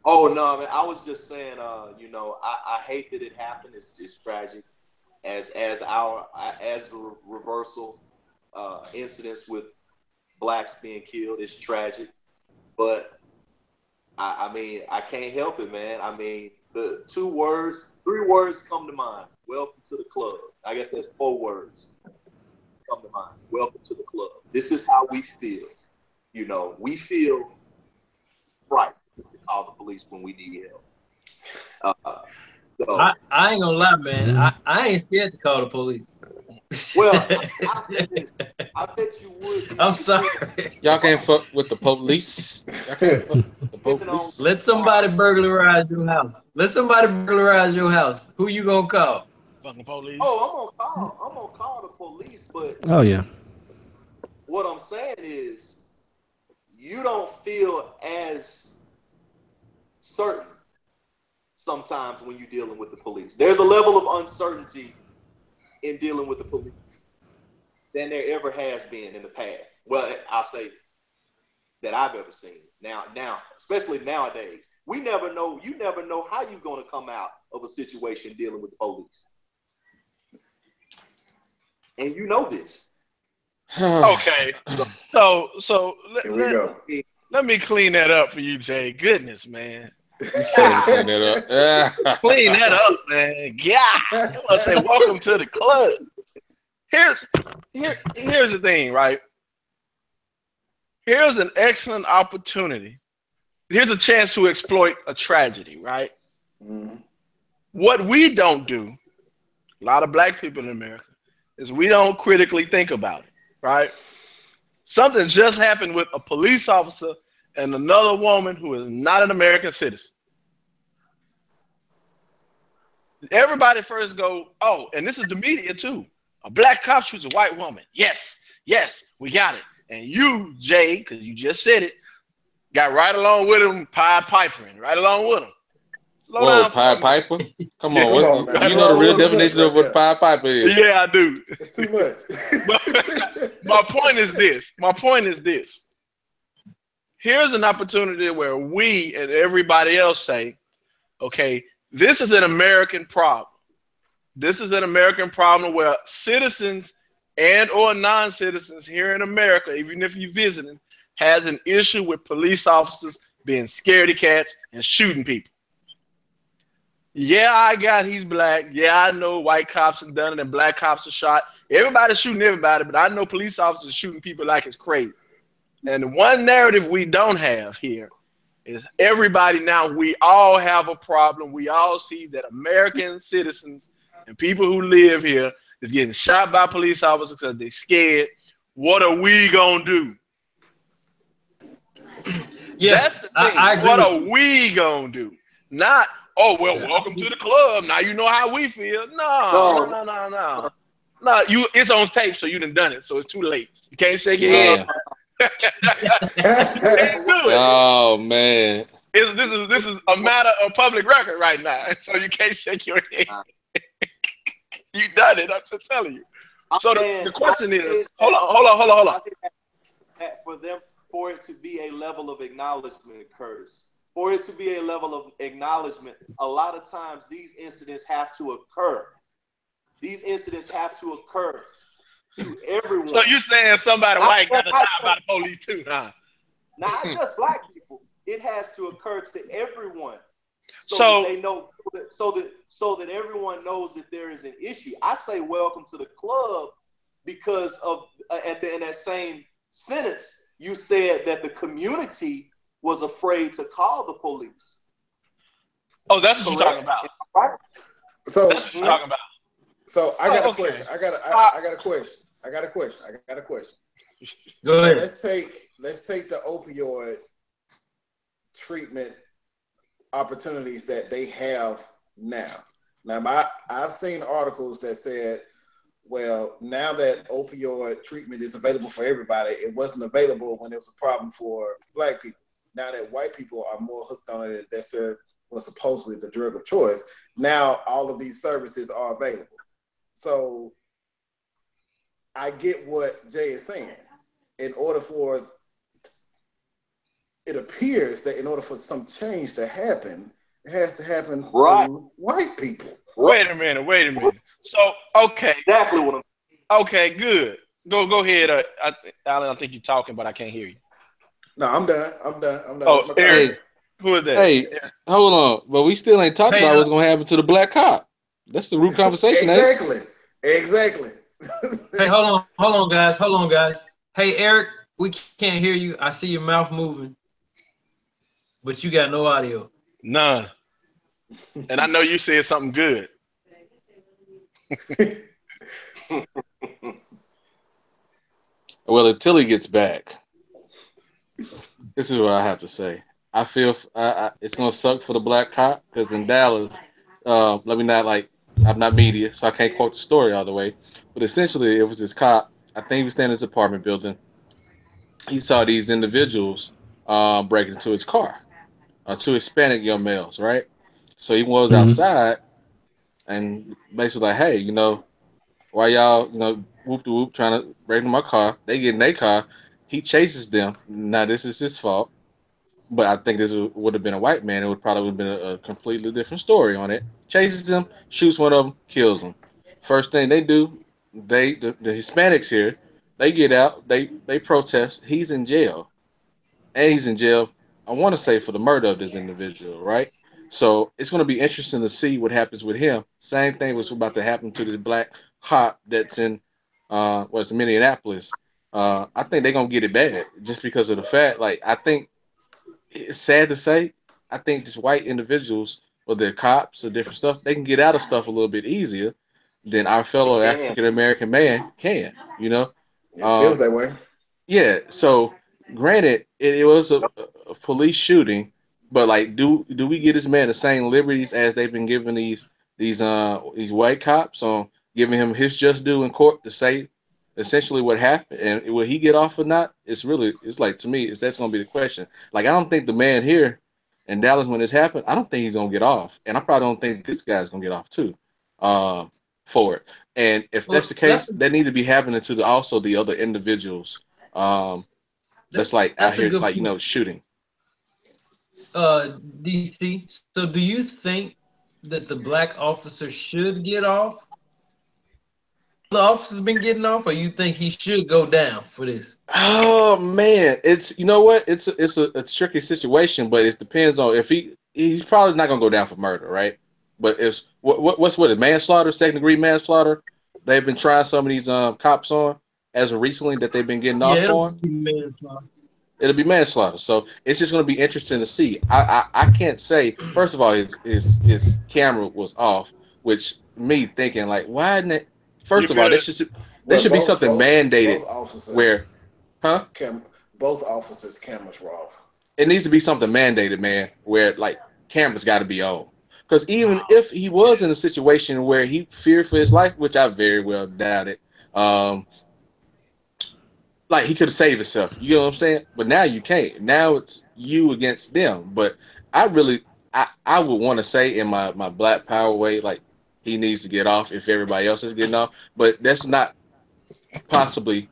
Oh no, man! I was just saying, I hate that it happened. It's tragic, as the reversal incidents with blacks being killed is tragic. But I mean, I can't help it, man. I mean, the 3 words come to mind. Welcome to the club. I guess there's 4 words come to mind. Welcome to the club. This is how we feel. We feel right to call the police when we need help. So, I ain't gonna lie, man. Mhm. I ain't scared to call the police. well, I'll say this. I bet you would. I'm sorry. Y'all can't fuck with the police. Y'all can't fuck with the Depending on police. Let somebody burglarize your house. Let somebody burglarize your house. Who you gonna call? Fucking police. Oh, I'm gonna call the police, but Oh yeah. what I'm saying is you don't feel as certain sometimes when you're dealing with the police. There's a level of uncertainty in dealing with the police than there ever has been in the past. Well, I'll say that I've ever seen. Now, especially nowadays, you never know how you're going to come out of a situation dealing with the police. And you know this. Okay. So Here we go. let me clean that up for you, Jay. Goodness, man. Clean that up. Clean that up, man. Yeah. I want to say welcome to the club. Here's the thing, right? Here's an excellent opportunity. Here's a chance to exploit a tragedy, right? Mm-hmm. What we don't do, a lot of black people in America, is we don't critically think about it, right? Something just happened with a police officer and another woman who is not an American citizen. Everybody first go, oh, and this is the media too. A black cop shoots a white woman. Yes, we got it. And you, Jay, because you just said it, got right along with him, Pied Pipering, right along with him. Whoa, Pied Piper? Come Yeah, on, come on, man. you know the real Too much definition right of what there. Pied Piper is. Yeah, I do. It's too much. My point is this. Here's an opportunity where we and everybody else say, okay, this is an American problem. This is an American problem where citizens and or non-citizens here in America, even if you're visiting, has an issue with police officers being scaredy cats and shooting people. Yeah, I got he's black. Yeah, I know white cops have done it and black cops are shot. Everybody's shooting everybody, but I know police officers shooting people like it's crazy. And the one narrative we don't have here is everybody now, we all have a problem. We all see that American citizens and people who live here is getting shot by police officers because they're scared. What are we going to do? Yeah, That's the I thing. agree What with are you. we going to do? Not, oh, well, Yeah, welcome to the club. Now you know how we feel. No, No, no, no, no, no. No, it's on tape, so you done done it. So it's too late. You can't shake your head. Yeah. You can't do it. Oh man. This is a matter of public record right now, so you can't shake your head. You done it. I'm just telling you. So the question is, hold on. I think that for it to be a level of acknowledgement, Curtis, for it to be a level of acknowledgement, a lot of times these incidents have to occur. These incidents have to occur to everyone. So you saying somebody white got to die by the police too, huh? Not just black people. It has to occur to everyone, So that they know, so that everyone knows that there is an issue. I say welcome to the club because of in that same sentence you said that the community was afraid to call the police. oh, that's what you're talking about. Right? So That's what you're talking about. So I got a okay. question. I got a question. I got a question. Go So ahead. let's take the opioid treatment opportunities that they have now. Now, I've seen articles that said, well, now that opioid treatment is available for everybody, it wasn't available when it was a problem for black people. Now that white people are more hooked on it, that's their supposedly the drug of choice. Now all of these services are available. So I get what Jay is saying. In order for it appears that in order for some change to happen, it has to happen to white people. Wait a minute. So okay, Exactly what okay, good. Go ahead, Alan. I think you're talking, but I can't hear you. No, I'm done. Oh, Eric, Hey, who is that? hey, hold on. But we still ain't talking Hey, about what's gonna happen to the black cop. That's the root conversation, ain't it? Exactly. Hey, hold on, guys. Hey, Eric, we can't hear you. I see your mouth moving, but you got no audio. None. And I know you said something good. Well, until he gets back, this is what I have to say. I feel it's gonna suck for the black cop because in Dallas, let me not like I'm not media, so I can't quote the story all the way. But essentially, it was this cop. I think he was standing in his apartment building. He saw these individuals break into his car, two Hispanic young males, right? So he was Mm-hmm. outside and basically like, hey, why y'all, whoop de whoop trying to break into my car? They get in their car. He chases them. Now this is his fault, but I think this would have been a white man. It would probably have been a completely different story on it. Chases them, shoots one of them, kills them. First thing they do, the Hispanics here, they get out, they protest. He's in jail, and he's in jail. I want to say for the murder of this individual, right? So it's going to be interesting to see what happens with him. Same thing was about to happen to this black cop that's in what's Minneapolis. I think they're gonna get it bad just because of the fact. Like I think it's sad to say. I think just white individuals, whether they're cops or different stuff, they can get out of stuff a little bit easier than our fellow African American man can. You know, It feels um, that way. yeah. So, granted, it was a police shooting, but like, do we get this man the same liberties as they've been giving these white cops on giving him his just due in court to say essentially what happened and will he get off or not? It's like to me, is that's gonna be the question. Like, I don't think the man here in Dallas when this happened, I don't think he's gonna get off, and I probably don't think this guy's gonna get off too. Um, for it. And if that's Well, the case, that need to be happening to also the other individuals um, that's like out that's a here, good like point. shooting. DC. So, do you think that the black officer should get off? The officer's been getting off, or you think he should go down for this? Oh man, it's what it's a tricky situation, but it depends on if he's probably not gonna go down for murder, right? But it's what's with it? Manslaughter, second degree manslaughter. They've been trying some of these cops on as of recently that they've been getting Yeah, off it'll on. be manslaughter. It'll be manslaughter. So it's just going to be interesting to see. I can't say. First of all, his camera was off, which me thinking like, why didn't it? You First of all, good? there Well, should be something mandated both where, officers, huh? both officers' cameras were off. It needs to be something mandated, man, where like cameras got to be on. Because even if he was in a situation where he feared for his life, which I very well doubt it, um, like he could have saved himself. You know what I'm saying? But now you can't. Now it's you against them. But I really, I would want to say in my Black Power way, like he needs to get off if everybody else is getting off. But that's not possibly.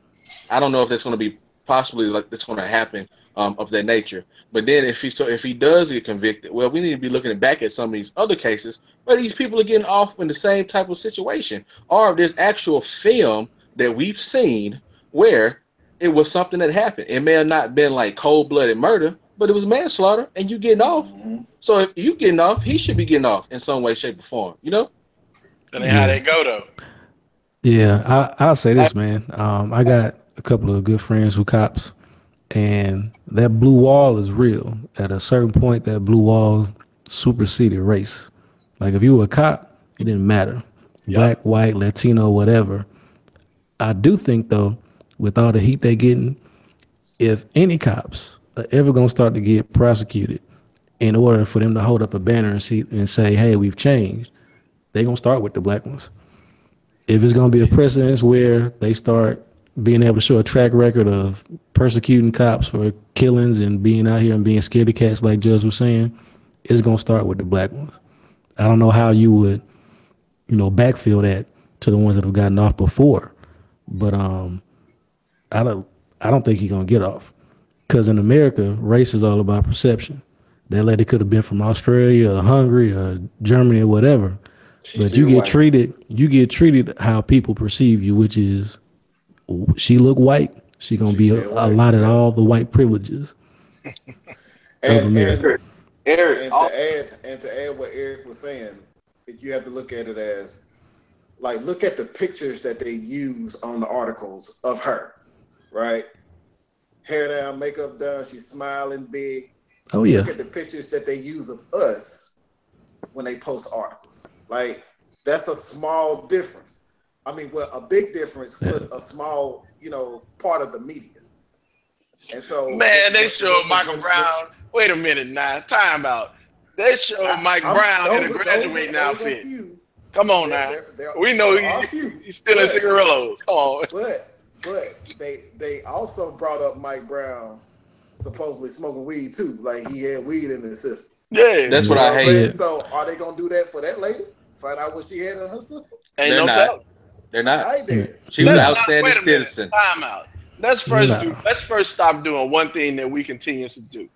I don't know if that's going to be possibly like that's going to happen of that nature. But then if he does get convicted, well, we need to be looking back at some of these other cases where these people are getting off in the same type of situation, or if there's actual film that we've seen where it was something that happened. It may have not been like cold blooded murder, but it was manslaughter, and you getting off. Mm-hmm. So if you getting off, he should be getting off in some way, shape, or form. You know? That ain't how Yeah. they go though. Yeah, I'll say this, man. I got a couple of good friends who cops, and that blue wall is real. At a certain point, that blue wall superseded race. Like if you were a cop, it didn't matter, black, white, Latino, whatever. I do think though, with all the heat they getting, if any cops are ever gonna start to get prosecuted, in order for them to hold up a banner and say, "Hey, we've changed," they gonna start with the black ones. If it's going to be a precedence where they start being able to show a track record of persecuting cops for killings and being out here and being scaredy cats, like Judge was saying, it's going to start with the black ones. I don't know how you would, backfill that to the ones that have gotten off before, but I don't think he's going to get off, because in America, race is all about perception. That lady could have been from Australia or Hungary or Germany or whatever. But you get treated how people perceive you, which is she look white, she gonna be allotted all the white privileges of America. Eric, And to add what Eric was saying, you have to look at it as like look at the pictures that they use on the articles of her, right? Hair down, makeup done, she's smiling big. Oh yeah. Look at the pictures that they use of us when they post articles. Like that's a small difference. I mean, well, a big difference was a small, part of the media. And so, man, they showed Michael Brown. Wait a minute now, time out. They showed Mike Brown in a graduating outfit. Come on now, we know he's still in cigarillos. Come on. But they also brought up Mike Brown supposedly smoking weed too, like he had weed in his system. Yeah, that's what I hate. So are they gonna do that for that lady? Find out what she had in her system? Ain't no telling. They're not. I did. She was an outstanding citizen. Time out. Let's first stop doing one thing that we continue to do.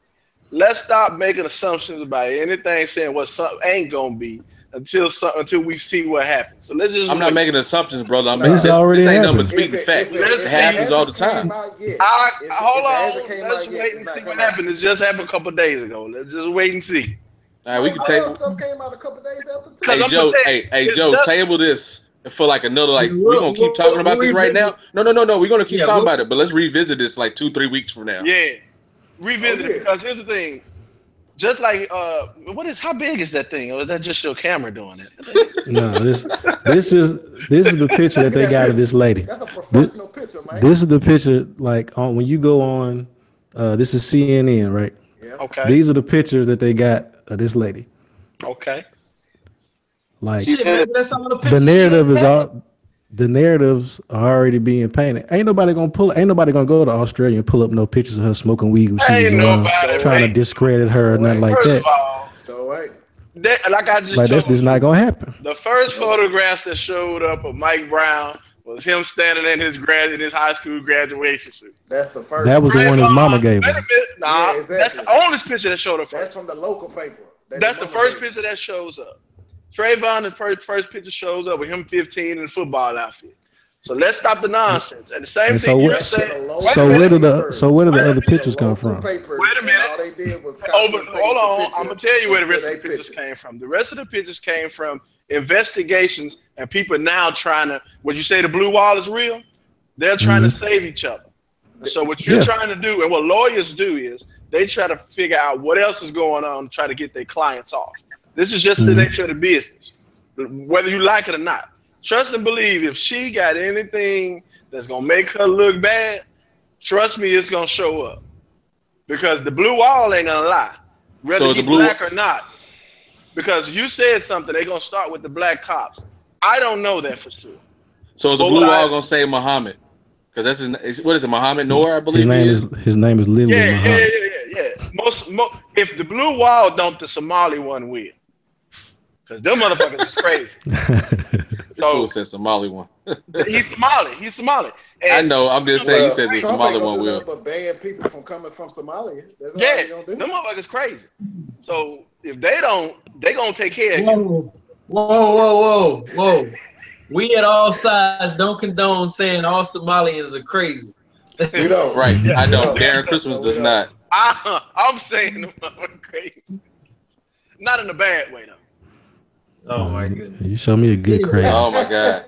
Let's stop making assumptions about anything, saying what something ain't gonna be until we see what happens. So let's just. I'm not making assumptions, brother. This already happened. But speaking facts. It happens all the time. Hold on. Let's wait and see what happened. It just happened a couple of days ago. Let's just wait and see. All right, we can take. Stuff came out a couple days after. Hey Joe, table this for like another we're gonna keep talking about this right now. No. We're gonna keep talking about it, but let's revisit this like 2-3 weeks from now. Yeah, revisit it, because here's the thing. Just like how big is that thing, or is that just your camera doing it? No, this is the picture that they got of this lady. That's a professional picture, man. This is the picture when you go on. This is CNN, right? Yeah. Okay. These are the pictures that they got of this lady. Okay. Like that's all the the narratives are already being painted. Ain't nobody gonna go to Australia and pull up no pictures of her smoking weed when she was young, trying to discredit her or nothing like that. Like I just that's just not gonna happen. The first photographs that showed up of Mike Brown was him standing in his high school graduation suit. That's the first. That was the one his mama gave him. Nah, exactly. That's the only picture that showed up first. That's from the local paper. That's the first picture that shows up. Trayvon's first picture shows up with him 15 in a football outfit. So let's stop the nonsense. And the same And thing so you're what? saying. Local So where did the papers. pictures come Local from? papers, Wait a minute. and all they did was Hold copy and paste the on. picture I'm gonna tell you where the into rest of their the pictures picture. came from. The rest of the pictures came from investigations and people now trying to. Would you say the blue wall is real? They're trying to save each other. And so what you're trying to do, and what lawyers do, is they try to figure out what else is going on to try to get their clients off. This is just the nature of the business, whether you like it or not. Trust and believe, if she got anything that's gonna make her look bad, trust me, it's gonna show up. Because the blue wall ain't gonna lie, whether he's black or not. Because you said something, they're gonna start with the black cops. I don't know that for sure. So is the blue wall gonna say Muhammad? Because that's what is it, Muhammad Noor? I believe his name is literally Muhammad. Yeah. Most if the blue wall don't, the Somali one will. Because them motherfuckers is crazy. So said Somali one. He's Somali. And I know. I'm just saying. You said the Trump Somali ain't one gonna do will. nothing but ban people from coming from Somalia. That's all yeah, he gonna do. them motherfuckers crazy. So if they don't, they gonna take care of you. Whoa. We at all sides don't condone saying all Somalians are crazy. We don't. Right. I We don't. don't. Darren Christmas No, we does don't. not. I'm saying them motherfuckers crazy. Not in a bad way though. Oh my goodness. You show me a good crazy. Oh my God.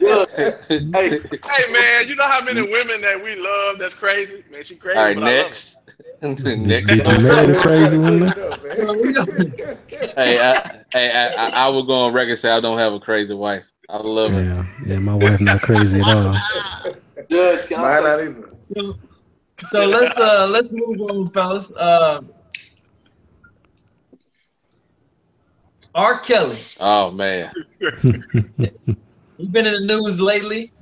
Hey man, you know how many women that we love that's crazy? Man, she crazy. All right, but next. Did you know the crazy one? I will go on record and say I don't have a crazy wife. I love her. Yeah, my wife not crazy at all. Judge, can I Mine not either. So let's move on, fellas. R. Kelly. Oh man. He's been in the news lately.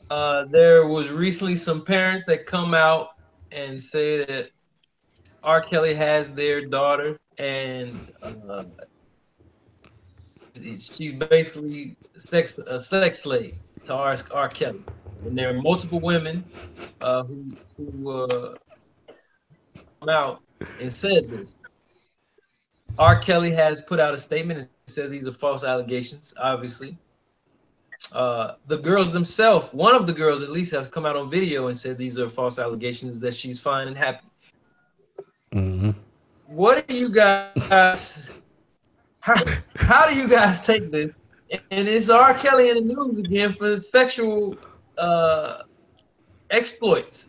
There was recently some parents that come out and say that R. Kelly has their daughter, and she's basically a sex slave to R. Kelly. And there are multiple women who come out and said this. R. Kelly has put out a statement and said these are false allegations, obviously. The girls themselves, one of the girls at least, has come out on video and said these are false allegations, that she's fine and happy. What do you guys, how do you guys take this? And is R. Kelly in the news again for sexual exploits?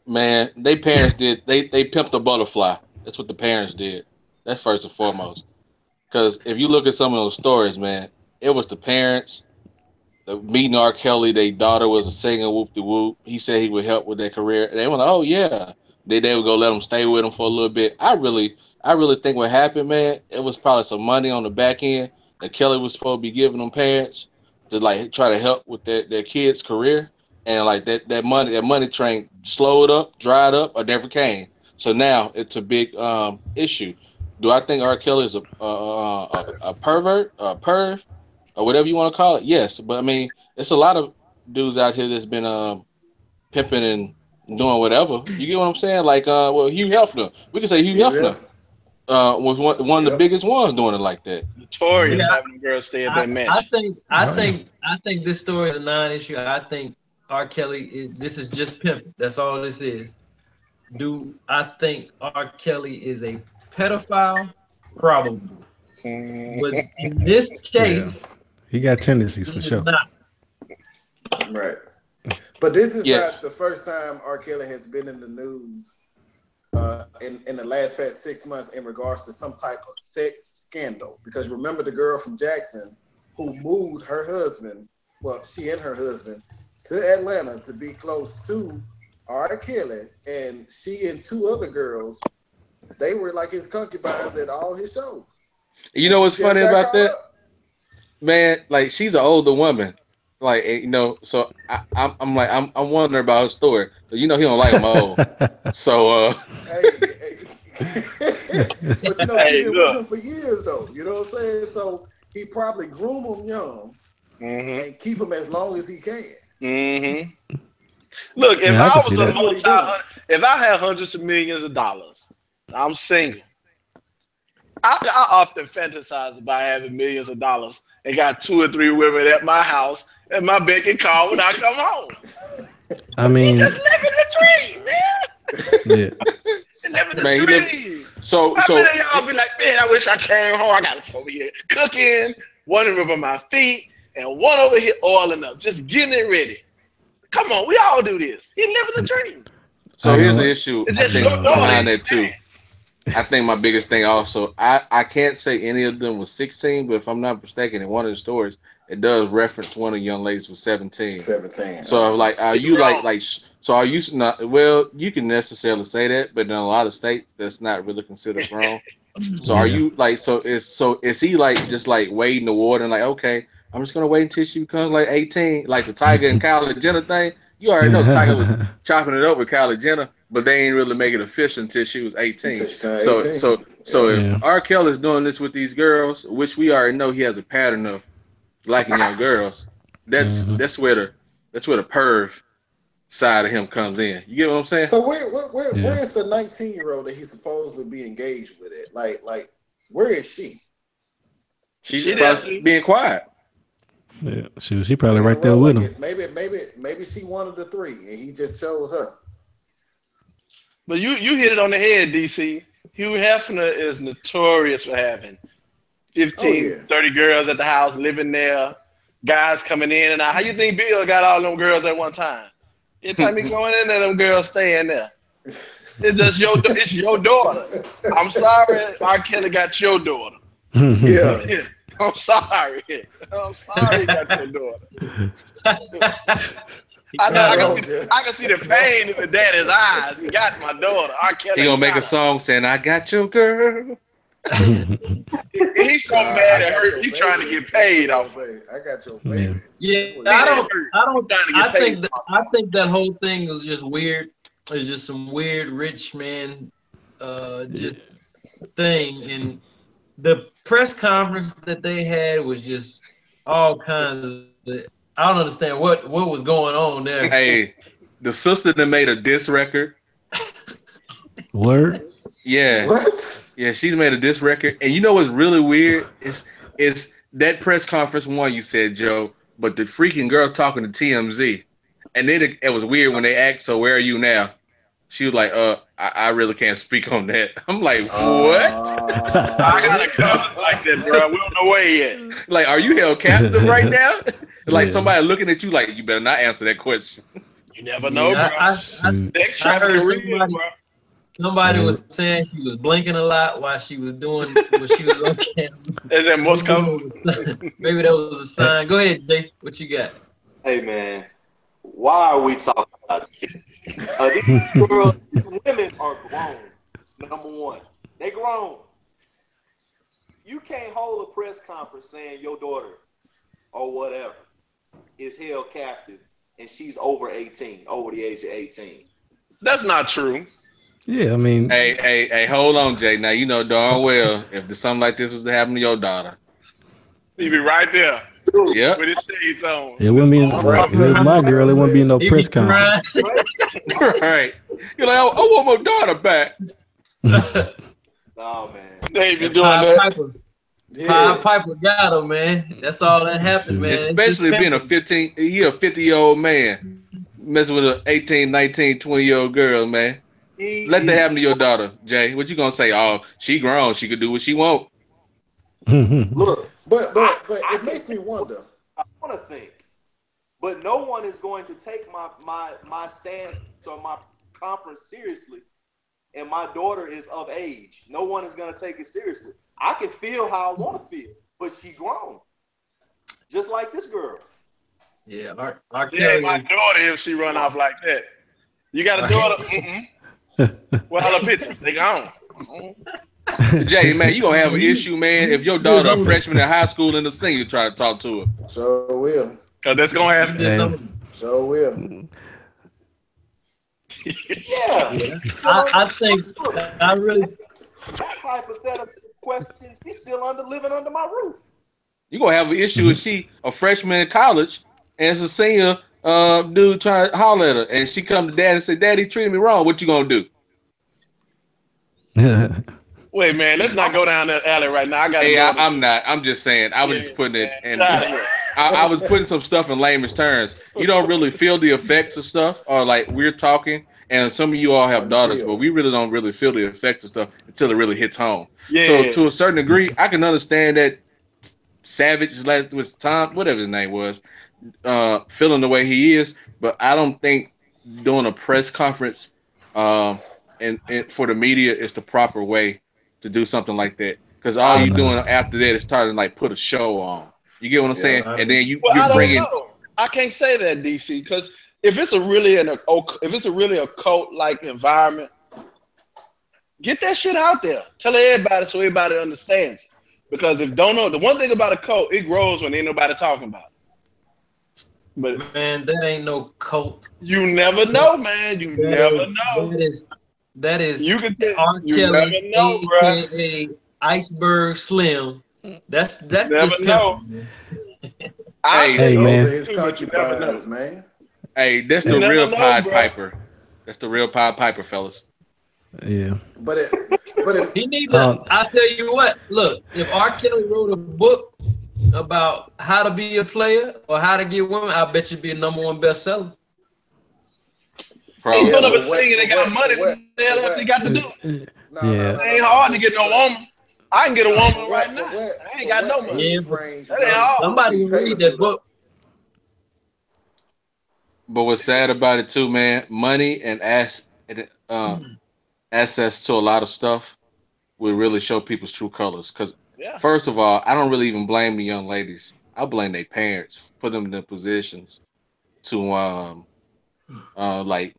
Man, they parents did. They pimped a butterfly. That's what the parents did. That's first and foremost. Because if you look at some of those stories, man, it was the parents. The meeting R. Kelly, their daughter was a singer, whoop de whoop. He said he would help with their career. And they were like, oh yeah. They would go let him stay with him for a little bit. I really think what happened, man, it was probably some money on the back end that Kelly was supposed to be giving them parents to like try to help with their kids' career. And like that money train slowed up, dried up, or never came. So now it's a big issue. Do I think R. Kelly is a pervert, a perv, or whatever you want to call it? Yes, but I mean, it's a lot of dudes out here that's been pimping and doing whatever. You get what I'm saying? Like, Hugh Hefner. We can say Hugh Hefner was one of the biggest ones doing it like that. Notorious having them girls stay at that match. I think this story is a non-issue. I think R. Kelly, this is just pimping. That's all this is. Do I think R. Kelly is a pedophile? Probably. But in this case, he got tendencies for sure. Not. Right. But this is not the first time R. Kelly has been in the news in the last past 6 months in regards to some type of sex scandal. Because remember the girl from Jackson who moved her husband, well, she and her husband, to Atlanta to be close to R. Kelly, and she and two other girls, they were like his concubines at all his shows. You know what's funny about that? Man, like she's an older woman. Like, you know, so I'm wondering about her story. You know, he don't like them old. So, but you know, he's been with him for years, though. You know what I'm saying? So he probably groom them young and keep them as long as he can. Look, if I had hundreds of millions of dollars, I'm single. I often fantasize about having millions of dollars and got 2 or 3 women at my house and my Becky call when I come home. I He mean, just living the dream, man. yeah, Living the Man, he live. dream. So How so many of y'all be like, man, I wish I came home. I got to over here cooking, one over my feet, and one over here oiling up, just getting it ready. Come on, we all do this. He living the dream. so I here's the know. issue. It's I just think your daughter. behind that too. I think my biggest thing also, I can't say any of them was 16, but if I'm not mistaken, in one of the stories, it does reference one of the young ladies was 17. 17. So like, are you Wrong. so are you not? Well, you can necessarily say that, but in a lot of states, that's not really considered grown. So are Yeah. you like, is he like just like wading the water and like, okay, I'm just gonna wait until she becomes like 18, like the Tiger and Kylie Jenner thing? You already know Tiger was chopping it up with Kylie Jenner, but they ain't really make it official until she was 18. Until she turned So 18. so Yeah. if Yeah. R. Kelly's doing this with these girls, which we already know he has a pattern of liking young girls, Mhm. that's where the perv side of him comes in. You get what I'm saying? So Yeah. where's the 19-year-old that he's supposed to be engaged with it? Like where is she? She's She probably does. being quiet. Yeah. She probably In a right there row, with like him. maybe she wanted the three and he just chose her. But you hit it on the head, DC. Hugh Hefner is notorious for having Oh 15, yeah. 30 girls at the house living there, guys coming in and out. How you think Bill got all them girls at one time? Every time he going in there, them girls staying there. It's your daughter. I'm sorry, R. Kelly got your daughter. Yeah. I'm sorry. I'm sorry he got your daughter. I know I can see the pain in the daddy's eyes. He got my daughter. R. Kelly. He gonna make got a song saying, "I got your girl." her. He's so mad at her. He's trying to get paid off. I got your Yeah. baby. Yeah, That's what he I don't. Trying to I get paid. think I think that whole thing was just weird. It's just some weird rich man, just thing. And the press conference that they had was just all kinds of. I don't understand what was going on there. Hey, the sister that made a diss record. Word. Yeah, What? yeah, she's made a diss record. And you know what's really weird is that press conference one you said, Joe, but the freaking girl talking to TMZ, and then it was weird when they asked, "So where are you now?" She was like, I really can't speak on that." I'm like, what? I got a cousin like that, bro. We don't know where yet. Like, are you held captive right now? Like Yeah. somebody looking at you like, you better not answer that question. You never know, Yeah, bro. Shoot. Next I heard traffic real, somebody bro. somebody Yeah. was saying she was blinking a lot while she was doing what she was on camera. Is that Moscow? Maybe that was a sign. Go ahead, Jay. What you got? Hey man, why are we talking about this? These girls, these women are grown. Number one, they grown. You can't hold a press conference saying your daughter or whatever is held captive and she's over 18, over the age of 18. That's not true. Yeah. I mean, Hey, hold on, Jay. Now you know darn well if something like this was to happen to your daughter. He be right there Yep. with his shades on. it wouldn't be. If it was my girl, it wouldn't be no He press be conference. crying. Right. You're like, I want my daughter back. Oh man. They be doing Pied that. Piper. Pied Piper got him, man. That's all that happened, man. Especially being a 50-year-old man messing with an 18, 19, 20-year-old girl, man. Let that happen to your daughter, Jay. What you gonna say? Oh, she grown. She could do what she want. Look, But it makes me wonder. I want to think, but no one is going to take my stance or my conference seriously, and my daughter is of age. No one is going to take it seriously. I can feel how I want to feel, but she grown, just like this girl. Yeah, R. Yeah, Kelly. my daughter if she run off like that. You got a daughter? Well, all the pictures, they gone. Jay, man, you gonna have an issue, man, if your daughter a freshman in high school and a senior try to talk to her. So will. Cause that's gonna happen. So will. Yeah. I think I really. That hypothetical question, she's still living under my roof. You gonna have an issue if she a freshman in college and it's a senior dude trying to holler at her and she come to dad and say, "Daddy treated me wrong." What you gonna do? Wait, man, let's not go down that alley right now. I got. Hey, I'm not. I'm just saying. I was just putting it in. I was putting some stuff in layman's terms. You don't really feel the effects of stuff, or like we're talking, and some of you all have daughters, but Until we really don't really feel the effects of stuff until it really hits home. So Yeah. to a certain degree, I can understand that Savage last was Tom, whatever his name was, feeling the way he is, but I don't think doing a press conference and for the media is the proper way to do something like that. Because all you No. doing after that is starting to like put a show on. You get what I'm yeah, saying? And then Well, you're I don't bringing. know. I can't say that, DC, because if it's a really a cult like environment, get that shit out there. Tell everybody so everybody understands it. Because if don't know, the one thing about a cult, it grows when ain't nobody talking about it. But Man, that ain't no cult. you never know, man. You never know. That is You can R. you never Kelly, know, bro. aka Iceberg Slim. That's Never just know. pimping, man. I Hey, say Hey, those man. are his too, but you never know. concubines, man. Hey, that's You the never real know, Pied bro. Piper. That's the real Pied Piper, fellas. Yeah. But it, He need to. Uh, I'll tell you what. Look, if R. Kelly wrote a book about how to be a player or how to get women, I bet you'd be a #1 bestseller. He's Probably. put yeah, up a but singer that got money. What the hell else he got to do? yeah. It ain't hard to get no woman. I can get a woman right now. But I ain't got no money. Yeah, age but range That ain't hard. somebody be will read tailored to that though. book. But what's sad about it too, man, money and access to a lot of stuff will really show people's true colors. Because Yeah. first of all, I don't really even blame the young ladies. I blame their parents, put them in the positions to like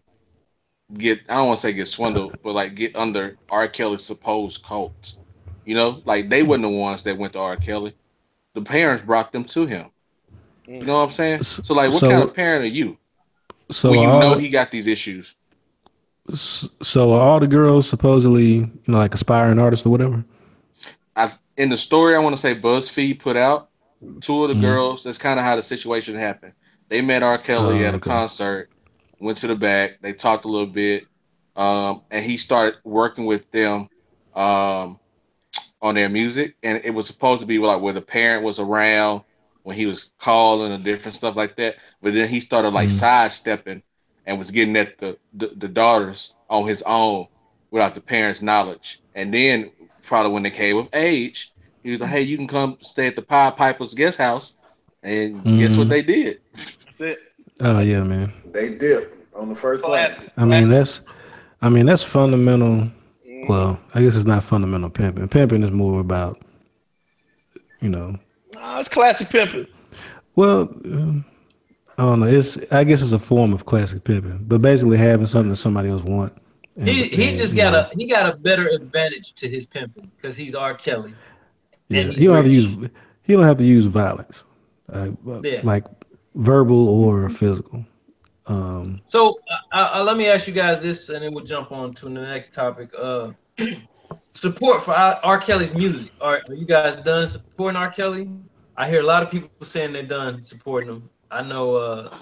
get, I don't want to say get swindled, but like get under R. Kelly's supposed cult. You know, like they weren't the ones that went to R. Kelly. The parents brought them to him. You know what I'm saying? S- So like, what kind of So, parent are you so when you are all know the he got these issues? so are all the girls supposedly, like aspiring artists or whatever? I've in the story I want to say BuzzFeed put out two of the Mm. girls. That's kind of how the situation happened. They met R. Kelly Oh, at a okay. concert, went to the back, they talked a little bit, and he started working with them um, on their music. And it was supposed to be like where the parent was around when he was calling and different stuff like that. But then he started like Mm. sidestepping and was getting at the daughters on his own without the parents' knowledge. And then probably when they came of age, he was like, "Hey, you can come stay at the Pied Piper's guest house." And guess what Mm. they did? That's it. Oh yeah, man. They dip on the first plane. Classic. I mean Classic. that's fundamental. Mm-hmm. Well, I guess it's not fundamental pimping. Pimping is more about, you know. Nah, it's classic pimping. Well, I don't know. I guess it's a form of classic pimping, but basically having something that somebody else want. He And just got a better advantage to his pimping because he's R. Kelly and yeah, he's rich. he don't have to use violence, Yeah. like verbal or physical. So let me ask you guys this, and then we'll jump on to the next topic. Support for R. Kelly's music. Are you guys done supporting R. Kelly? I hear a lot of people saying they're done supporting him. I know a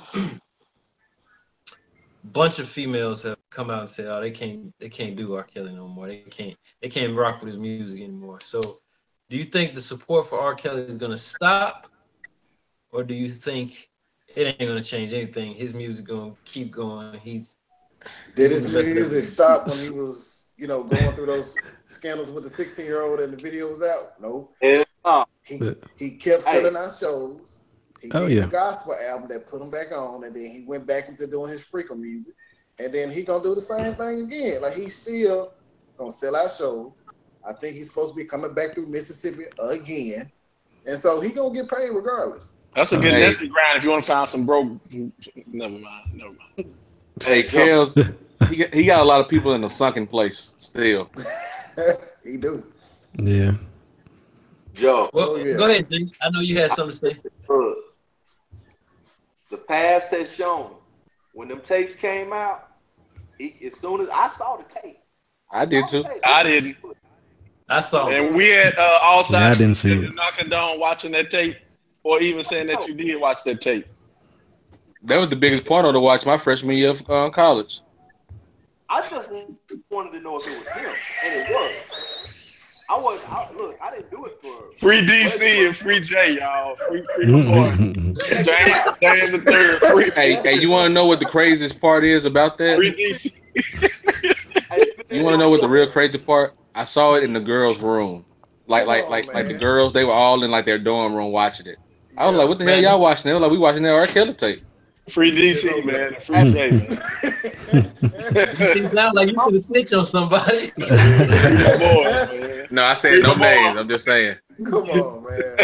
bunch of females have come out and said, "Oh, they can't do R. Kelly no more. They can't rock with his music anymore." So, do you think the support for R. Kelly is gonna stop, or do you think it ain't gonna change anything? His music gonna keep going. Did He's his the best of music everything. stop when he was, going through those scandals with the 16-year-old and the video was out? No. Yeah. He kept selling our shows. He Oh did yeah. the gospel album that put him back on, and then he went back into doing his freakum music. And then he gonna do the same thing again. Like he's still gonna sell our show. I think he's supposed to be coming back through Mississippi again. And so he gonna get paid regardless. That's a good Hey, nesting ground if you want to find some broke. Never mind. hey, Kels, he got a lot of people in a sunken place still. He do. Yeah. Joe, Well, yeah. go ahead, G. I know you had something to say. look, the past has shown when them tapes came out, as soon as I saw the tape, I did too. I didn't. I saw him. And we had all Yeah, I sides didn't see it. knocking down watching that tape, or even saying that you did watch that tape. That was the biggest porno to watch my freshman year of college. I just wanted to know if it was him, and it was. Look, I didn't do it for Free DC and free J, y'all. Free my boy. James the third. Free. Hey, you want to know what the craziest part is about that? Free DC. You want to know what the real crazy part? I saw it in the girls' room. Like the girls, they were all in like their dorm room watching it. I was like, "What the hell y'all watching?" They were like, "We watching that R. Kelly tape." Free DC, man. Free J, man. It sounds like you could have snitched on somebody. Free my boy, man. No, I said no names. I'm just saying. Come on, man.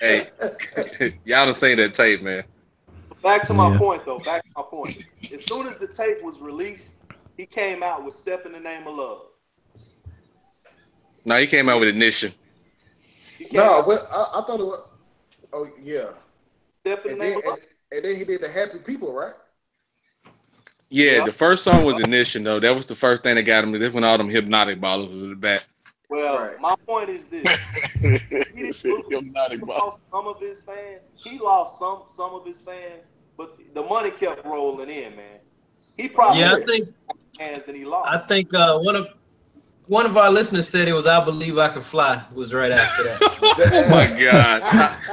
Hey, y'all done seen that tape, man. Back to my point, though. Back to my point. As soon as the tape was released, he came out with "Step in the Name of Love." No, he came out with Ignition. No, well, I thought it was. Oh yeah. Step in the Name of Love. And then he did the Happy People, right? Yeah, the first song was Ignition, though. That was the first thing that got him. That's when all them hypnotic ballers was in the back. Well, my point is this: he lost some of his fans. He lost some of his fans, but the money kept rolling in, man. He probably I think fans that he lost. I think one of our listeners said it was "I Believe I Can Fly" was right after that. Oh my God!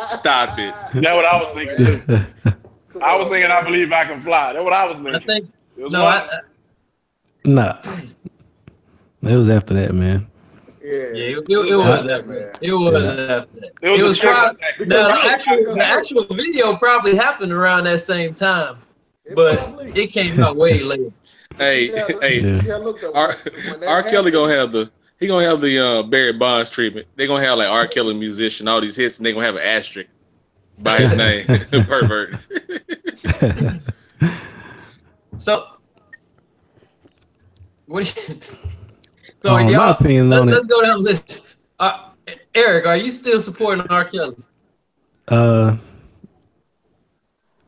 Stop it. That's what I was thinking too. I was thinking "I Believe I Can Fly." That's what I was thinking. I think nah, it was after that, man. Yeah, it was after that. It was after that. It was probably, the actual video probably happened around that same time, but it came out way later. Hey, R. Kelly gonna have the Barry Bonds treatment. They're gonna have like R. Kelly musician, all these hits, and they're gonna have an asterisk by his name. Pervert. So, what do you? So my opinion on let's go down this. Eric, are you still supporting R. Kelly?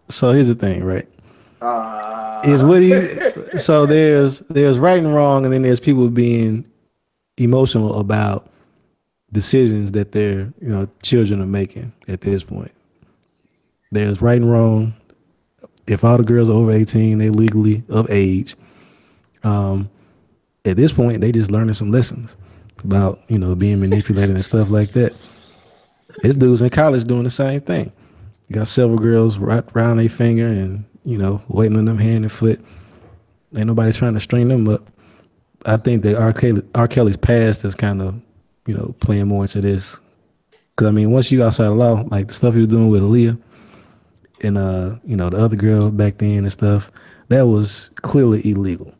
So here's the thing, right? Is what he so there's right and wrong, and then there's people being emotional about decisions that their children are making at this point. There's right and wrong. If all the girls are over 18, they legally of age. At this point, they just learning some lessons about being manipulated and stuff like that. This dude's in college doing the same thing. You got several girls wrapped around their finger and waiting on them hand and foot. Ain't nobody trying to string them up. I think that R. Kelly's past is kind of playing more into this. Because I mean, once you outside the law, like the stuff he was doing with Aaliyah and the other girl back then and stuff, that was clearly illegal.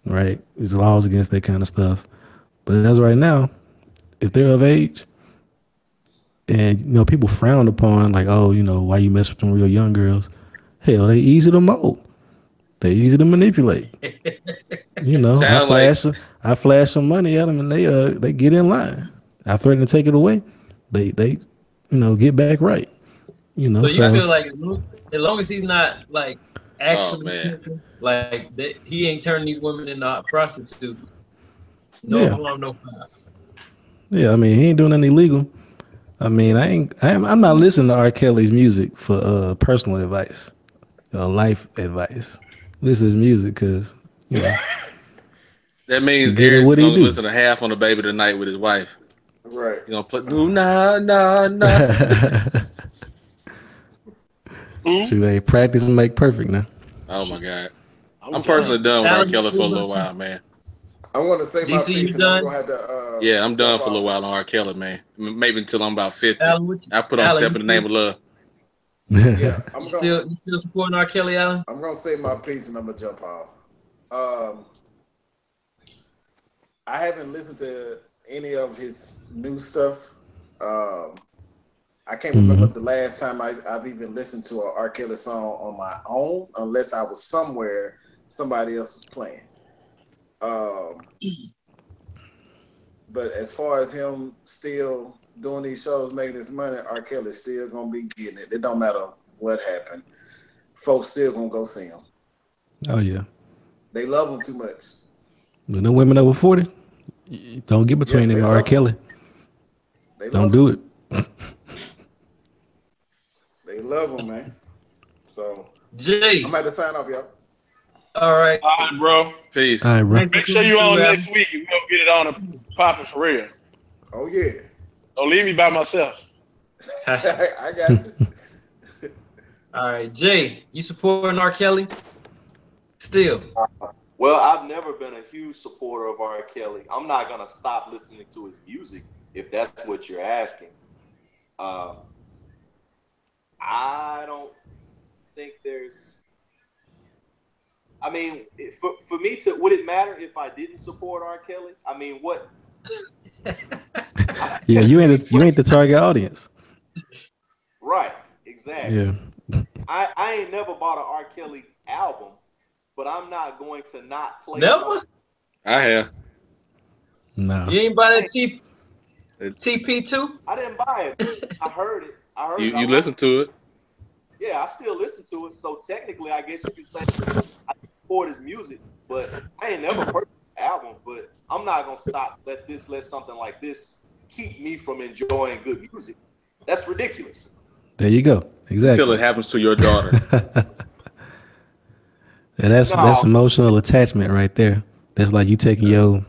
Right? There's laws against that kind of stuff. But as right now, if they're of age and people frown upon like, oh, why you mess with them real young girls? Hell, they easy to mold. They easy to manipulate. I flash some money at them and they get in line. I threaten to take it away. They get back right. So you feel like as long as he's not like actually like that, he ain't turning these women into prostitutes. No harm, no foul. Yeah, I mean, he ain't doing anything illegal. I mean, I'm not listening to R. Kelly's music for personal advice, life advice. Listen to his music because that means Eric's gonna listen to half on the Baby Tonight with his wife. Right. You gonna play nah. See, they practice and make perfect now. Oh my God. I'm personally done with R. Kelly for a little while, man. I'm going to say my piece, and I'm going to have to. Yeah, I'm done for a little while on R. Kelly, man. Maybe until I'm about 50. I put on "Step in the Name of Love." Yeah, you still supporting R. Kelly, Alan? I'm going to say my piece, and I'm going to jump off. I haven't listened to any of his new stuff. I can't remember the last time I've even listened to an R. Kelly song on my own, unless I was somewhere somebody else was playing. But as far as him still doing these shows, making his money, R. Kelly's still gonna be getting it. It don't matter what happened. Folks still gonna go see him. Oh yeah. They love him too much. But no women over 40, don't get between him and R. Kelly. Don't do it. They love him, man. So Jay, I'm about to sign off, y'all. All right, bro. Peace. All right, bro. Make sure you on next week. You gonna get it on and popping for real. Oh yeah. Don't leave me by myself. I got you. All right, Jay, you supporting R. Kelly? Still. Well, I've never been a huge supporter of R. Kelly. I'm not gonna stop listening to his music if that's what you're asking. Um, I don't think there's. I mean, for me to would it matter if I didn't support R. Kelly? I mean, what? Yeah, I you ain't the target audience. right, exactly. Yeah. I ain't never bought an R. Kelly album, but I'm not going to not play Never? some. I have. No. You ain't buy that It, TP2? I didn't buy it. I heard it. I heard it. I you like listen to it. Yeah, I still listen to it. So technically, I guess you could say I support his music, but I ain't never purchased the album. But I'm not gonna stop. Let something like this keep me from enjoying good music. That's ridiculous. There you go. Until Exactly. it happens to your daughter. And that's No, emotional attachment right there. That's like you taking your,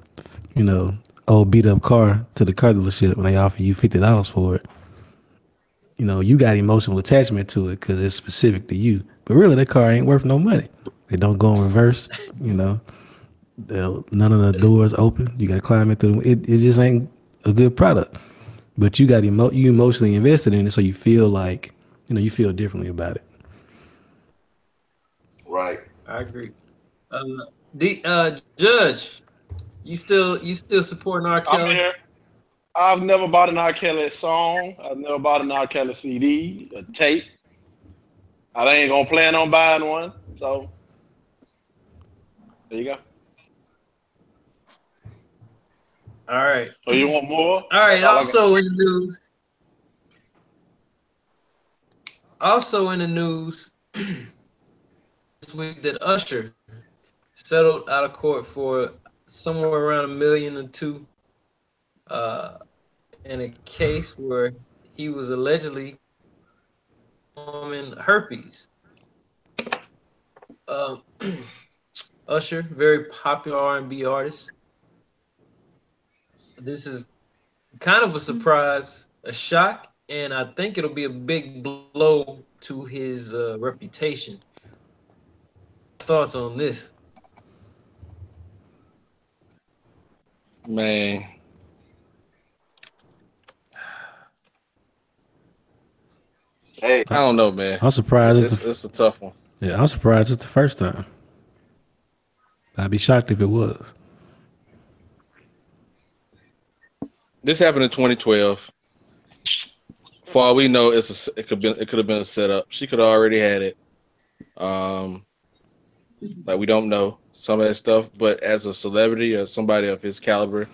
you know, old beat up car to the car dealership when they offer you $50 for it. You know, you got emotional attachment to it because it's specific to you. But really, that car ain't worth no money. They don't go in reverse. You know, none of the doors open. You got to climb into it. It just ain't a good product. But you got you emotionally invested in it, so you feel like, you know, you feel differently about it. right. I agree. Uh, Judge, you still supporting R. I'm Kelly? here. I've never bought an R. Kelly song. I've never bought an R. Kelly CD, a tape. I ain't gonna plan on buying one. So there you go. All right. So you want more? All That's right. all I got. Also in the news this week that Usher settled out of court for somewhere around 1 million or 2 uh, in a case where he was allegedly herpes. Uh, Usher, very popular R&B artist. This is kind of a surprise, a shock, and I think it'll be a big blow to his reputation. Thoughts on this? Man. Hey, I don't know, man. I'm surprised It's a tough one. yeah, I'm surprised it's the first time. I'd be shocked if it was. This happened in 2012. For all we know, it could have been a setup. She could have already had it. Um, like we don't know some of that stuff, but as a celebrity or somebody of his caliber,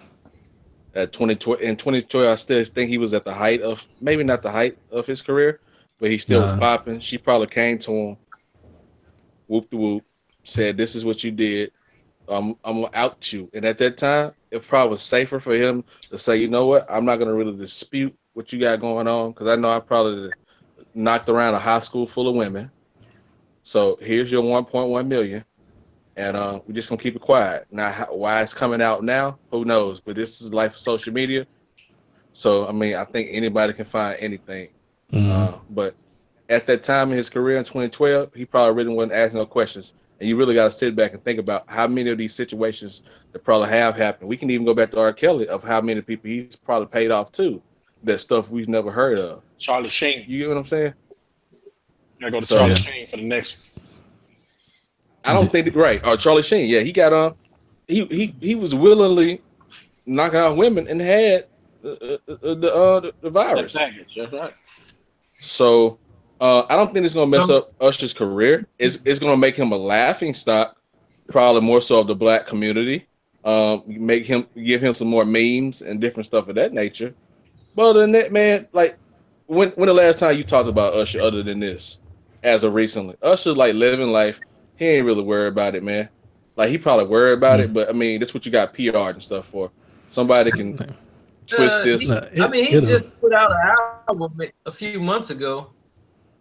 at 2012 in 2012, I still think he was at the height of maybe not the height of his career, but he still was Nah. popping. She probably came to him, whoop de whoop, said, "This is what you did. I'm gonna out you." And at that time, it probably was safer for him to say, "You know what? I'm not gonna really dispute what you got going on because I know I probably knocked around a high school full of women. So here's your 1.1 million, and we're just gonna keep it quiet." Now, why it's coming out now, who knows? But this is life of social media, so I mean, I think anybody can find anything. But at that time in his career in 2012, he probably really wasn't asking no questions. And you really got to sit back and think about how many of these situations that probably have happened. We can even go back to R. Kelly of how many people he's probably paid off too. That stuff we've never heard of. Charlie Sheen. You get what I'm saying? I go to So Charlie Yeah. Sheen for the next one. I don't think right. Or Charlie Sheen, yeah, he got he was willingly knocking out women and had the That virus. package. That's right. So I don't think it's gonna mess So, up Usher's career. It's gonna make him a laughing stock, probably more so of the black community. Give him some more memes and different stuff of that nature. But other than that, man, like when the last time you talked about Usher other than this, as of recently, Usher like living life. He ain't really worried about it, man. Like he probably worried about it, but I mean, that's what you got PR and stuff for. Somebody can twist this Nah, he just put out an album a few months ago.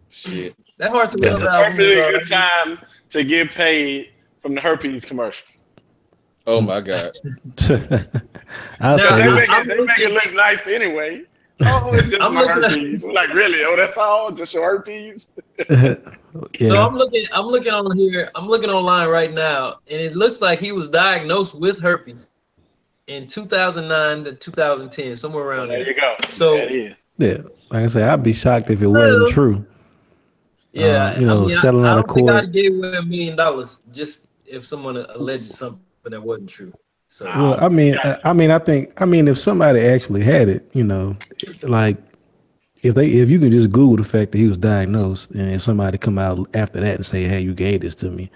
shit. That Hard to That's Love a album was perfectly all good right. time to get paid from the herpes commercial. Oh my God. I'll Now say They this. make it look nice anyway. Oh, it's just I'm my looking at, herpes. We're like, really? Oh, that's all? Just your herpes? so Yeah. I'm looking on here. I'm looking online right now, and it looks like he was diagnosed with herpes in 2009 to 2010, somewhere Well, around there there. you go. There So, it is. Yeah. Like I say, I'd be shocked if it wasn't well, true. yeah, I mean, Settling I out of don't think court. I'd give away $1 million just if someone alleged something that wasn't true. So, Well, Nah, if somebody actually had it, like if you can just Google the fact that he was diagnosed, and if somebody come out after that and say, "Hey, you gave this to me,"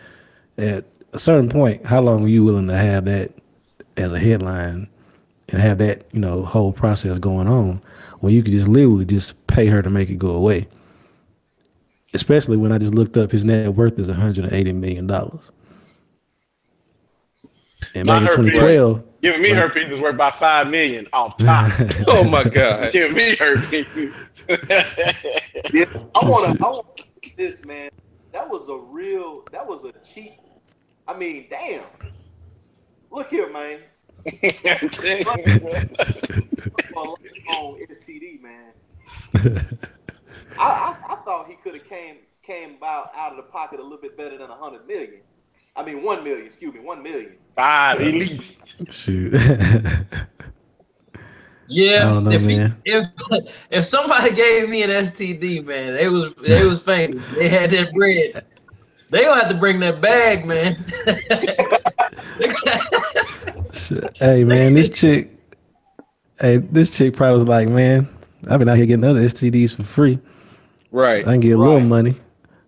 at a certain point, how long are you willing to have that as a headline and have that whole process going on when you could just literally just pay her to make it go away? Especially when I just looked up his net worth is $180 million, and back my in herpes. Right. 2012, Giving me when herpes is worth about $5 million off top. Oh my God. Giving me herpes. Yeah, I shit. want this, man. That was a cheap. I mean, damn. Look here, man. On STD, man. I thought he could have came out of the pocket a little bit better than 100 million. I mean 1 million. Excuse me, 1 million. 5 at least. Shoot. I yeah, don't know, man. if somebody gave me an STD, man, they was famous. They had that bread. They gonna have to bring that bag, man. Hey, man, They- this chick probably was like, man, I've been out here getting other STDs for free. I Right. can get a little Right. money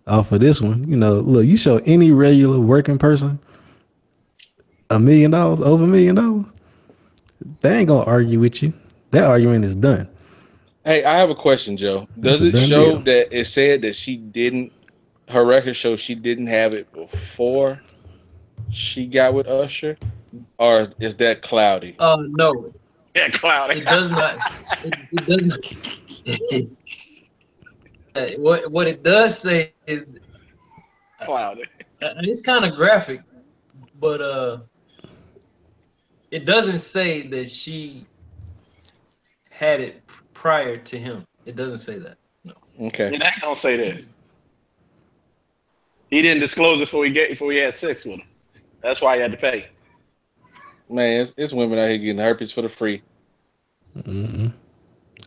off of this one. Look, you show any regular working person $1 million, over $1 million, they ain't gonna argue with you. That argument is done. Hey, I have a question, Joe. That's Does a it done show deal. that it said that she didn't, her record shows she didn't have it before she got with Usher? Or is that cloudy? no, Yeah, cloudy. it does not. It doesn't. What it does say is Cloudy. it's kind of graphic, but it doesn't say that she had it prior to him. It doesn't say that. No. Okay. It ain't gonna say that. He didn't disclose it before he had sex with him. That's why he had to pay. Man, it's women out here getting herpes for the free.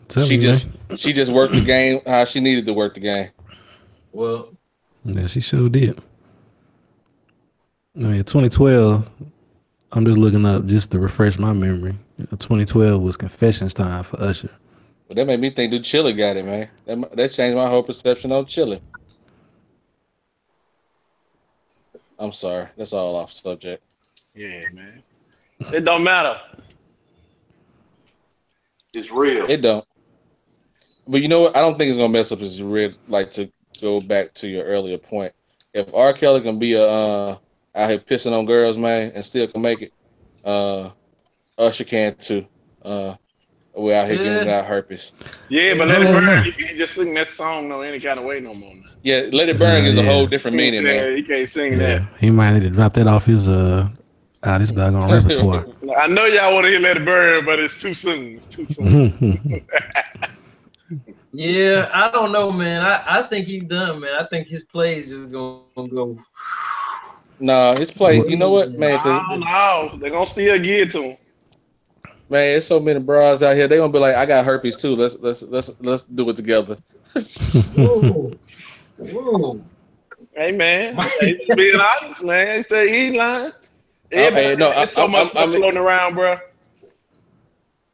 Tell She me, just man. she just worked the game how she needed to work the game. Well, Yeah, she sure did. 2012. I'm just looking up just to refresh my memory. 2012 was confessions time for Usher. But that made me think, do Chilla got it, man? That changed my whole perception on Chilla. I'm sorry. That's all off subject. Yeah, man. It don't matter. It's real. It don't. But you know what? I don't think it's gonna mess up his career. Like, to go back to your earlier point, if R. Kelly can be out here pissing on girls, man, and still can make it, Usher can too. We're out here giving out herpes. Yeah, but I let it don't burn. know. You can't just sing that song no any kind of way no more, man. Yeah, Let It Burn is a Yeah. whole different meaning, Yeah, man. you can't sing Yeah, that. he might need to drop that off his this doggone repertoire. I know y'all want to hear Let It Burn, but it's too soon. It's too soon. yeah, I don't know, man. I think he's done, man. I think his play is just gonna go. Nah, his play. You know what, man? Because No, they're gonna still give it to him. man, there's so many bras out here. They're gonna be like, I got herpes too. Let's do it together. Whoa, whoa. Hey man, hey, just being honest, man. He said he ain't lying. Hey, no, There's so much stuff floating around, bro.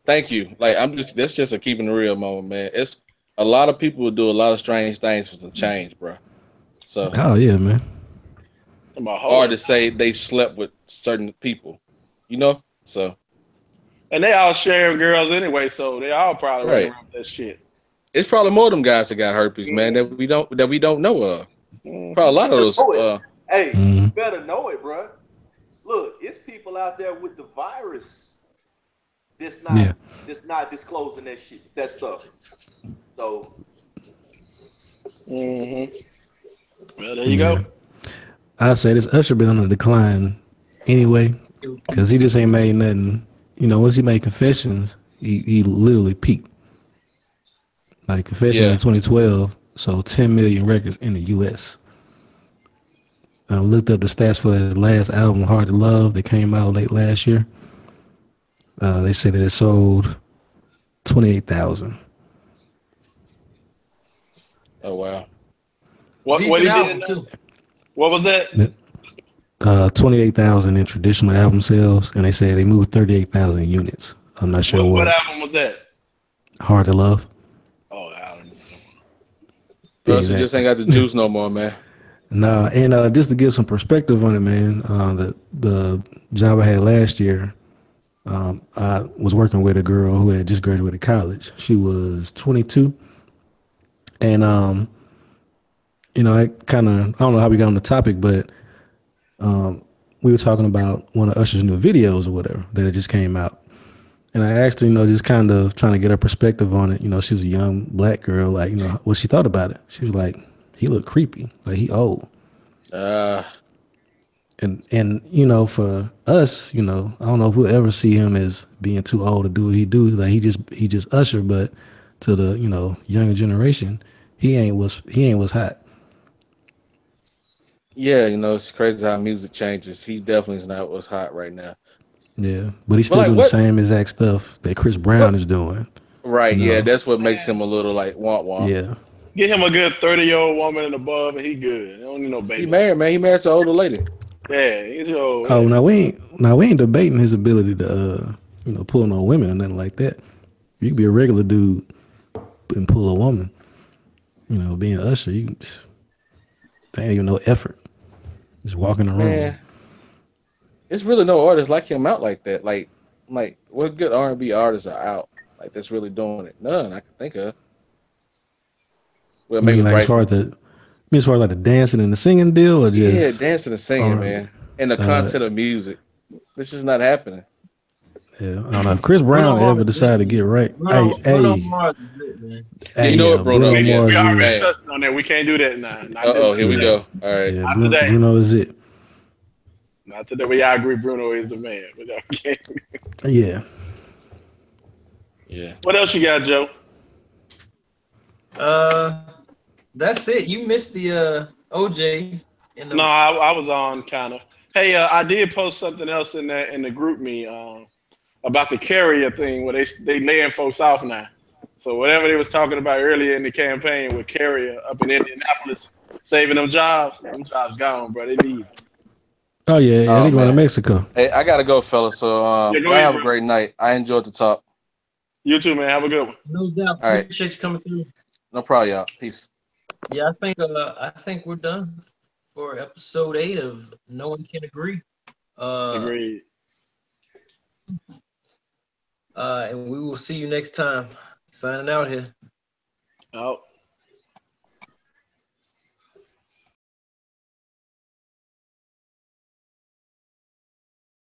Thank you. Like, that's just a keeping it real moment, man. It's a lot of people will do a lot of strange things for some change, bro. So, Oh yeah, man. or to say they slept with certain people, So And they all sharing girls anyway, so they all probably Right. running around with that shit. it's probably more of them guys that got herpes, man, that we don't know of. Probably a lot of those. Hey, Mhm. you better know it, bro. Look, it's people out there with the virus that's not disclosing that stuff. So Well, there you go. I'd say this Usher been on a decline anyway, because he just ain't made nothing. You know, once he made Confessions, he literally peaked. Like Confessions in Yeah. 2012 sold 10 million records in the U.S. I looked up the stats for his last album, Hard to Love, that came out late last year. They say that it sold 28,000. Oh wow. What Decent he did? album too. What was that? 28,000 in traditional album sales, and they say they moved 38,000 units. I'm not sure What what. album was that? Hard to Love. Oh, I don't know. Yeah, Russell just ain't exactly. got the juice no more, man. Nah, and just to give some perspective on it, man, the job I had last year, I was working with a girl who had just graduated college. She was 22, and I kind of I don't know how we got on the topic, but we were talking about one of Usher's new videos or whatever that it just came out. And I asked her, just kind of trying to get her perspective on it. She was a young black girl, like, what she thought about it. She was like, he looked creepy, like he old. Uh And for us, I don't know if we'll ever see him as being too old to do what he do. Like he just Usher, but to the younger generation, he ain't what's hot. yeah, it's crazy how music changes. He definitely is not what's hot right now. Yeah, but he's But still like doing the what same exact stuff that Chris Brown what is doing. right, You yeah, know, that's what makes him a little like womp womp. yeah. Get him a good 30-year-old woman and above, and he good. He don't need no He babies. married, man. He married to an older lady. Yeah, he's old. Oh, Yeah. now we ain't debating his ability to pull no women or nothing like that. You can be a regular dude and pull a woman. Being an Usher, there ain't even no effort. Just walk in the room. Man, it's really no artists like him out like that. Like what good R&B artists are out like that's really doing it? None I can think of. Well, You maybe mean like Bryson. as far as like the dancing and the singing deal, or Yeah, just dancing and singing, R&B? man, and the Uh, content of music. This is not happening. yeah, I don't know if Chris Bruno Brown Mars ever is it, decided to get man. right. Bruno Hey, Bruno hey, Mars is it, man. Yeah, you hey, know what, Bruno? Bruno We, Yeah, we Mars already is man. touched on that. We can't do that now. Uh Not, oh, not here we yeah, today. go. All right. yeah. Not today. Bruno is it. Not today. We all agree Bruno is the man. But okay. Yeah. Yeah. What else you got, Joe? Uh, that's it. You missed the OJ in No, the. I was on kind of. Hey, I did post something else in the group me about the carrier thing where they laying folks off now. So whatever they was talking about earlier in the campaign with carrier up in Indianapolis saving them jobs gone, bro. They leave. Oh yeah, yeah. Oh They going to man. Mexico. Hey, I gotta go, fella. So Yeah, go y'all ahead, have a bro. great night. I enjoyed the talk. You too, man. Have a good one. No doubt. All right. Appreciate you coming through. No problem, y'all. Peace. Yeah, I think we're done for episode 8 of No One Can Agree. Uh, Agreed. and we will see you next time. Signing out here. Oh.